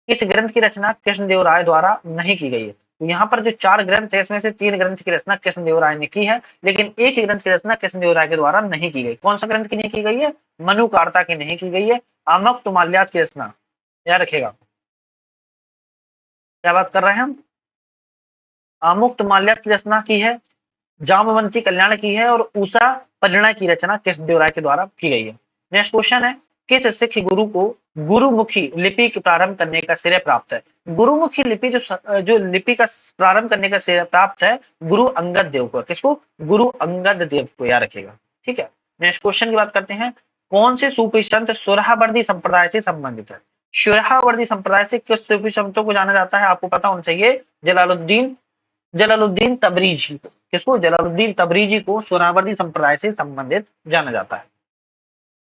इस ग्रंथ की रचना कृष्णदेव राय द्वारा नहीं की गई है। तो यहाँ पर जो 4 ग्रंथ है इसमें से 3 ग्रंथ की रचना कृष्णदेव राय ने की है, लेकिन एक ही ग्रंथ की रचना कृष्णदेव राय के द्वारा नहीं की गई। कौन सा ग्रंथ की नहीं की गई है? मनु कार्ता की नहीं की गई है। आमुक्त माल्यात की रचना, याद रखेगा, क्या बात कर रहे हैं हम? आमुक्त माल्यात की रचना की है, जामवंती कल्याण की है, और उषा परिणय की रचना कृष्णदेव राय के द्वारा की गई है। नेक्स्ट क्वेश्चन है, किस सिख गुरु को गुरुमुखी लिपि प्रारंभ करने का श्रेय प्राप्त है? गुरुमुखी लिपि जो लिपि का प्रारंभ करने का श्रेय प्राप्त है गुरु अंगद देव को। किसको? गुरु अंगद देव को, याद रखेगा। ठीक है। नेक्स्ट क्वेश्चन की बात करते हैं। कौन से सूफी संत सोहरावर्दी संप्रदाय से संबंधित है? सोहरावर्दी संप्रदाय से किस सूफी संतों को जाना जाता है? आपको पता होना चाहिए। जलालुद्दीन जलालुद्दीन तबरीजी। किसको? जलालुद्दीन तबरीजी को सोहरावर्दी संप्रदाय से संबंधित जाना जाता है।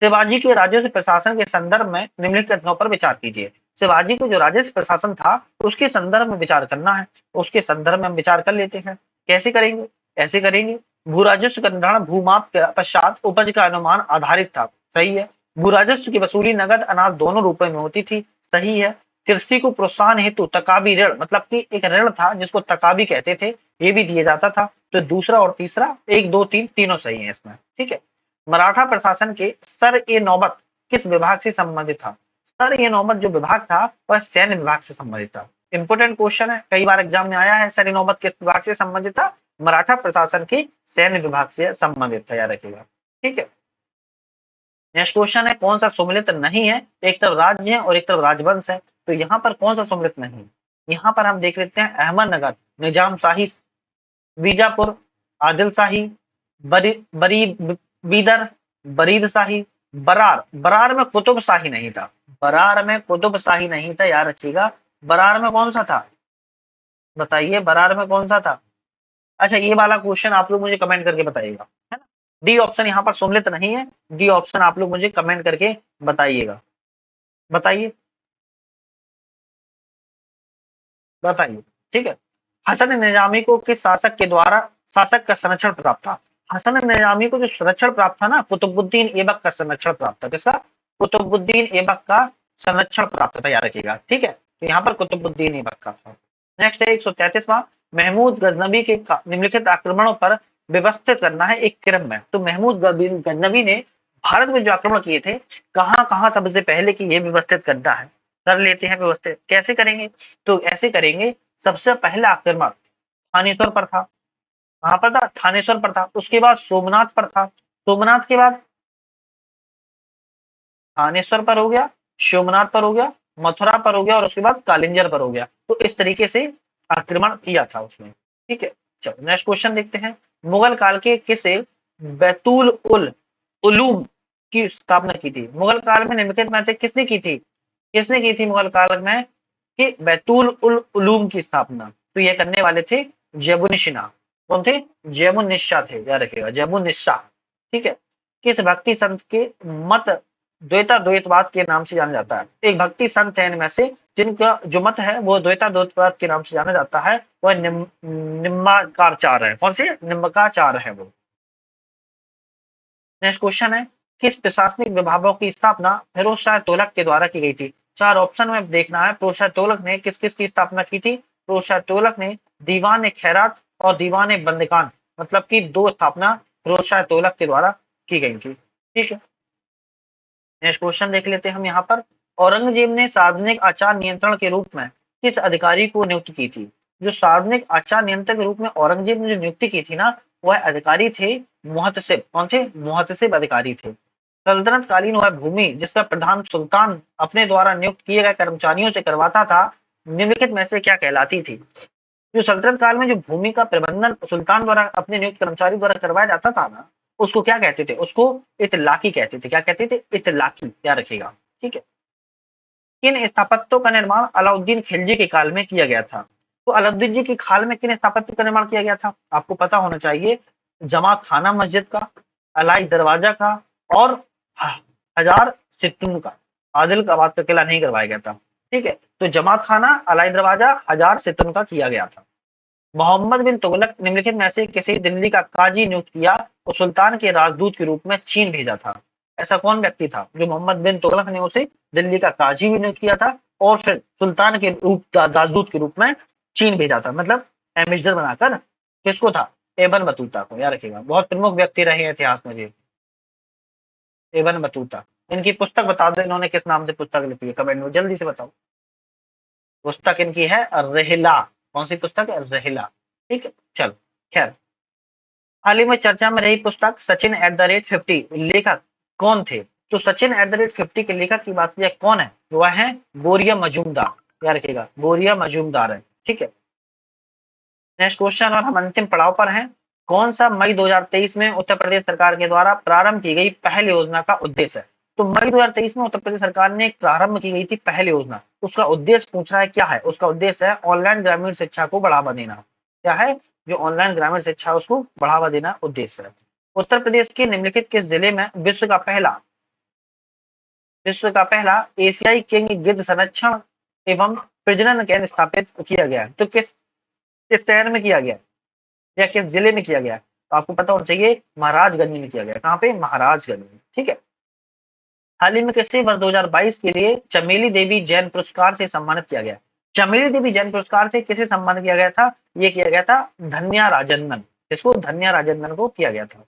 शिवाजी के राजस्व प्रशासन के संदर्भ में निम्नलिखित कथनों पर विचार कीजिए। शिवाजी को जो राजस्व प्रशासन था उसके संदर्भ में विचार करना है। उसके संदर्भ में हम विचार कर लेते हैं। कैसे करेंगे? ऐसे करेंगे, भू राजस्व का निर्धारण भूमाप के पश्चात उपज का अनुमान आधारित था। सही है। भू राजस्व की वसूली नगद अनाज दोनों रूपों में होती थी। सही है। कृषि को प्रोत्साहन हेतु तकाबी ऋण, मतलब कि एक ऋण था जिसको तकाबी कहते थे, ये भी दिया जाता था। तो दूसरा और तीसरा, 1 2 3 तीनों सही है इसमें। ठीक है। मराठा प्रशासन के सर ए नौबत किस विभाग से संबंधित था? सर ए नौबत जो विभाग था वह सैन्य विभाग से संबंधित था। इंपोर्टेंट क्वेश्चन है, कई बार एग्जाम में आया है। सर ए नौबत किस विभाग से संबंधित था? मराठा प्रशासन की सैन्य विभाग से संबंधित था, याद रखिएगा। ठीक है। नेक्स्ट क्वेश्चन है, कौन सा सम्मिलित नहीं है? एक तरफ राज्य है और एक तरफ राजवंश है। तो यहाँ पर कौन सा सम्मिलित नहीं है? यहाँ पर हम देख लेते हैं अहमदनगर निजाम शाही, बीजापुर आदिल शाही, बीदर बरीद शाही, बरार, बरार में कुतुब शाही नहीं था। बरार में कुतुब शाही नहीं था, याद रखिएगा। बरार में कौन सा था? बताइए, बरार में कौन सा था? अच्छा, ये वाला क्वेश्चन आप लोग मुझे कमेंट करके बताइएगा, है ना। डी ऑप्शन यहाँ पर सम्मिलित नहीं है। डी ऑप्शन आप लोग मुझे कमेंट करके बताइएगा। बताइए, बताइए। ठीक है। हसन निजामी को किस शासक के द्वारा शासक का संरक्षण प्राप्त था? हसन निजामी को जो संरक्षण प्राप्त था ना, कुतुबुद्दीन ऐबक का संरक्षण प्राप्त था। किसका? कुतुबुद्दीन ऐबक का संरक्षण प्राप्त था, याद रखिएगा। ठीक है। तो यहाँ पर कुतुबुद्दीन ऐबक का था। नेक्स्ट है 133वां, महमूद गजनबी के निम्नलिखित आक्रमणों पर व्यवस्थित करना है एक क्रम में। तो महमूद गजनबी ने भारत में जो आक्रमण किए थे, कहाँ कहाँ सबसे पहले की ये व्यवस्थित करना है। कर लेते हैं व्यवस्थित। कैसे करेंगे? तो ऐसे करेंगे, सबसे पहला आक्रमण थानेश्वर पर था। कहाँ पर था? थानेश्वर पर था। उसके बाद सोमनाथ पर था। सोमनाथ के बाद थानेश्वर पर हो गया, सोमनाथ पर हो गया, मथुरा पर हो गया, और उसके बाद कालिंजर पर हो गया। तो इस तरीके से आक्रमण किया था उसने। ठीक है। चलो नेक्स्ट क्वेश्चन देखते हैं। मुगल काल के किसे बैतुल उल उलूम की स्थापना की थी? मुगल काल में निम्नलिखित में से किसने की थी? किसने की थी मुगल काल में कि बैतुल उल उलूम की स्थापना? तो ये करने वाले थे जैबुनिशिना। कौन थे? जैबुनिशा थे, याद रखिएगा, जैबुनिशा। ठीक है। किस भक्ति संत के मत द्वैता द्वैतवाद के नाम से जाना जाता है। एक भक्ति संत है इनमें से जिनका जो मत है वो द्वैता द्वैतवाद के नाम से जाना जाता है। वह निम्बार्काचार्य है। कौन से? निम्बार्काचार्य है वो। नेक्स्ट क्वेश्चन है, किस प्रशासनिक विभागों की स्थापना फिरोज शाह तुगलक के द्वारा की गई थी? चार ऑप्शन में देखना है, फिरोज शाह तुगलक ने किस किस की स्थापना की थी? फिरोज शाह तुगलक ने दीवान खैरात और दीवान बंदगान, मतलब की दो स्थापना फिरोज शाह तुगलक के द्वारा की गई थी। ठीक है, नेक्स्ट क्वेश्चन देख लेते हैं हम यहाँ पर। औरंगजेब ने सार्वजनिक आचार नियंत्रण के रूप में किस अधिकारी को नियुक्त की थी? जो सार्वजनिक आचार नियंत्रण के रूप में औरंगजेब ने जो नियुक्ति की थी ना, वह अधिकारी थे मुहतसिब। कौन थे? मुहतसिब अधिकारी थे। सल्तनत कालीन वह भूमि जिसका प्रधान सुल्तान अपने द्वारा नियुक्त किए गए कर्मचारियों से करवाता था, निम्नलिखित में से क्या कहलाती थी? जो सल्तनत काल में जो भूमि का प्रबंधन सुल्तान द्वारा अपने नियुक्त कर्मचारी द्वारा करवाया जाता था ना, उसको क्या कहते थे? उसको इतलाकी कहते थे। क्या कहते थे? इतलाकी। याद रखिएगा। ठीक है, किन स्थापत्यों का निर्माण अलाउद्दीन खिलजी के काल में किया गया था? तो अलाउद्दीन जी के काल में किन स्थापत्य का निर्माण किया गया था? आपको पता होना चाहिए। जमा खाना मस्जिद का, अलाई दरवाजा का, और हजार सिट्टून का। आदिलाबाद का किला नहीं करवाया गया था। ठीक है, तो जमा खाना, अलाई दरवाजा, हजार सिट्टून का किया गया था। मोहम्मद बिन तुगलक निम्नलिखित में से किसी दिल्ली का काजी नियुक्त किया और सुल्तान के राजदूत के रूप में चीन भेजा था? ऐसा कौन व्यक्ति था जो मोहम्मद बिन तुगलक ने उसे दिल्ली का काजी भी नियुक्त किया था और फिर सुल्तान के रूप राजदूत के रूप में चीन भेजा था? मतलब एम्बेसडर बनाकर। किसको था? एबन बतूता को। याद रखिएगा, बहुत प्रमुख व्यक्ति रहे हैं इतिहास में जी, एबन बतूता। इनकी पुस्तक बता दो, इन्होंने किस नाम से पुस्तक लिखी है? कमेंट में जल्दी से बताओ। पुस्तक इनकी है रहला। कौन सी पुस्तक है? रहला। ठीक है, चलो खैर। हाल ही में चर्चा में रही पुस्तक सचिन @50 लेखक कौन थे? तो सचिन @50 के लेखक की बात की कौन है? वह है बोरिया मजूमदार। याद रखिएगा, बोरिया मजूमदार है। ठीक है, नेक्स्ट क्वेश्चन और हम अंतिम पड़ाव पर हैं। कौन सा मई 2023 में उत्तर प्रदेश सरकार के द्वारा प्रारंभ की गई पहल योजना का उद्देश्य है? तो मई 2023 में उत्तर प्रदेश सरकार ने एक प्रारंभ की गई थी पहल योजना, उसका उद्देश्य पूछ रहा है क्या है? उसका उद्देश्य है ऑनलाइन ग्रामीण शिक्षा को बढ़ावा देना। क्या है? जो ऑनलाइन ग्रामीण शिक्षा है उसको बढ़ावा देना उद्देश्य है। उत्तर प्रदेश के निम्नलिखित किस जिले में विश्व का पहला एशियाई किंग गिद्ध संरक्षण एवं प्रजनन केंद्र स्थापित किया गया है? तो किस किस शहर में किया गया या किस जिले में किया गया? तो आपको पता होना चाहिए, महाराजगंज में किया गया। कहाँ पे? महाराजगंज में। ठीक है, हाल ही में किसे वर्ष 2022 के लिए चमेली देवी जैन पुरस्कार से सम्मानित किया गया? चमेली देवी जैन पुरस्कार से किसे सम्मानित किया गया था? ये किया गया था धन्या राजनन। इसको धन्या राजनन को किया गया था।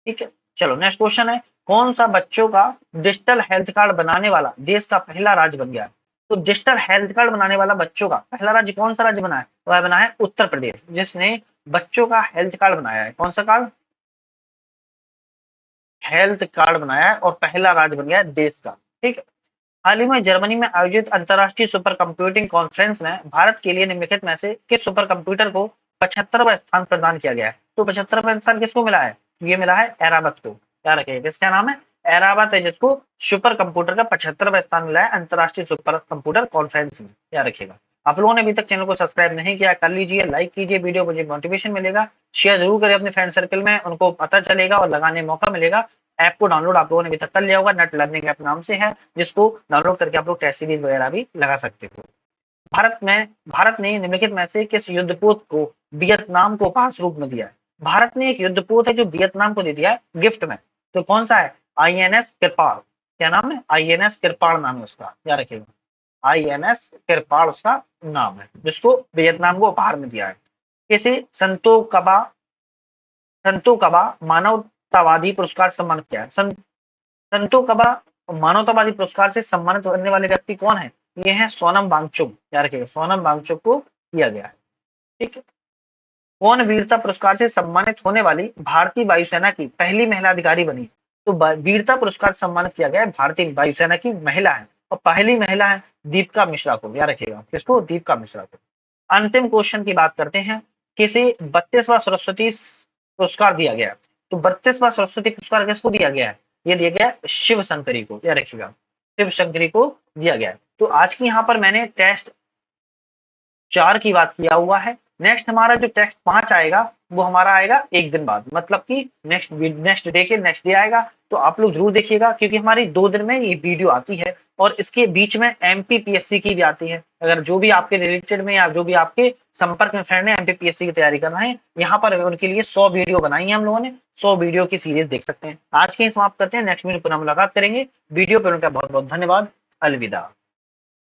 ठीक है, चलो नेक्स्ट क्वेश्चन है, कौन सा बच्चों का डिजिटल हेल्थ कार्ड बनाने वाला देश का पहला राज्य बन गया है? तो डिजिटल हेल्थ कार्ड बनाने वाला बच्चों का पहला राज्य कौन सा राज्य बना है? वह बना है उत्तर प्रदेश, जिसने बच्चों का हेल्थ कार्ड बनाया है। कौन सा कार्ड? हेल्थ कार्ड बनाया है और पहला राज्य बन गया है देश का। ठीक है, हाल ही में जर्मनी में आयोजित अंतरराष्ट्रीय सुपर कंप्यूटिंग कॉन्फ्रेंस में भारत के लिए निम्नलिखित में से किस सुपर कंप्यूटर को 75वां स्थान प्रदान किया गया है? तो 75वां स्थान किसको मिला है? ये मिला है एरावत को। क्या रखिए, किसका नाम है? एरावत है, जिसको सुपर कंप्यूटर का 75वां स्थान मिला है अंतरराष्ट्रीय सुपर कंप्यूटर कॉन्फ्रेंस में। क्या रखिएगा। आप लोगों ने अभी तक चैनल को सब्सक्राइब नहीं किया, कर लीजिए, लाइक कीजिए वीडियो, मुझे मोटिवेशन मिलेगा। शेयर जरूर करें अपने फ्रेंड सर्कल में, उनको पता चलेगा और लगाने में मौका मिलेगा। ऐप को डाउनलोड आप लोगों ने अभी तक कर लिया होगा, नेट लर्निंग ऐप नाम से है, जिसको डाउनलोड करके आप लोग टेस्ट सीरीज वगैरह भी लगा सकते हो। भारत ने निम्नलिखित में से किस युद्धपोत को वियतनाम को उपहार स्वरूप में दिया है? भारत ने एक युद्धपोत है जो वियतनाम को दे दिया है गिफ्ट में। तो कौन सा है? आईएनएस किरपाल। क्या नाम है? आईएनएस किरपाल नाम है उसका। याद रखिएगा, आईएनएस किरपाल उसका नाम है, जिसको वियतनाम को उपहार में दिया है। किसे संतो कबा मानवतावादी पुरस्कार से सम्मानित किया है? संतो कबा मानवतावादी पुरस्कार से सम्मानित करने वाले व्यक्ति कौन है? ये है सोनम वांगचुक। याद रखिएगा, सोनम वांगचुक को किया गया है। ठीक है, कौन वीरता पुरस्कार से सम्मानित होने वाली भारतीय वायुसेना की पहली महिला अधिकारी बनी? तो वीरता पुरस्कार से सम्मानित किया गया है भारतीय वायुसेना की महिला है, और पहली महिला है दीपिका मिश्रा को। याद रखिएगा, किसको? दीपिका मिश्रा को। अंतिम क्वेश्चन की बात करते हैं, किसे 32वां सरस्वती पुरस्कार दिया गया? तो 32वां सरस्वती पुरस्कार किसको दिया गया है? ये दिया गया शिव शंकरी को। याद रखिएगा, शिव शंकरी को दिया गया है। तो आज की यहाँ पर मैंने टेस्ट 4 की बात किया हुआ है। नेक्स्ट हमारा जो टेस्ट 5 आएगा वो हमारा आएगा एक दिन बाद, मतलब कि नेक्स्ट डे के नेक्स्ट डे आएगा। तो आप लोग जरूर देखिएगा, क्योंकि हमारी 2 दिन में ये वीडियो आती है और इसके बीच में एमपीपीएससी की भी आती है। अगर जो भी आपके रिलेटेड में या जो भी आपके संपर्क में फ्रेंड है एमपीपीएससी की तैयारी कर रहे हैं, यहाँ पर उनके लिए 100 वीडियो बनाई है हम लोगों ने, 100 वीडियो की सीरीज देख सकते हैं। आज के ही समाप्त करते हैं, नेक्स्ट वीडियो पर हम मुलाकात करेंगे। वीडियो पर उनका बहुत बहुत धन्यवाद। अलविदा।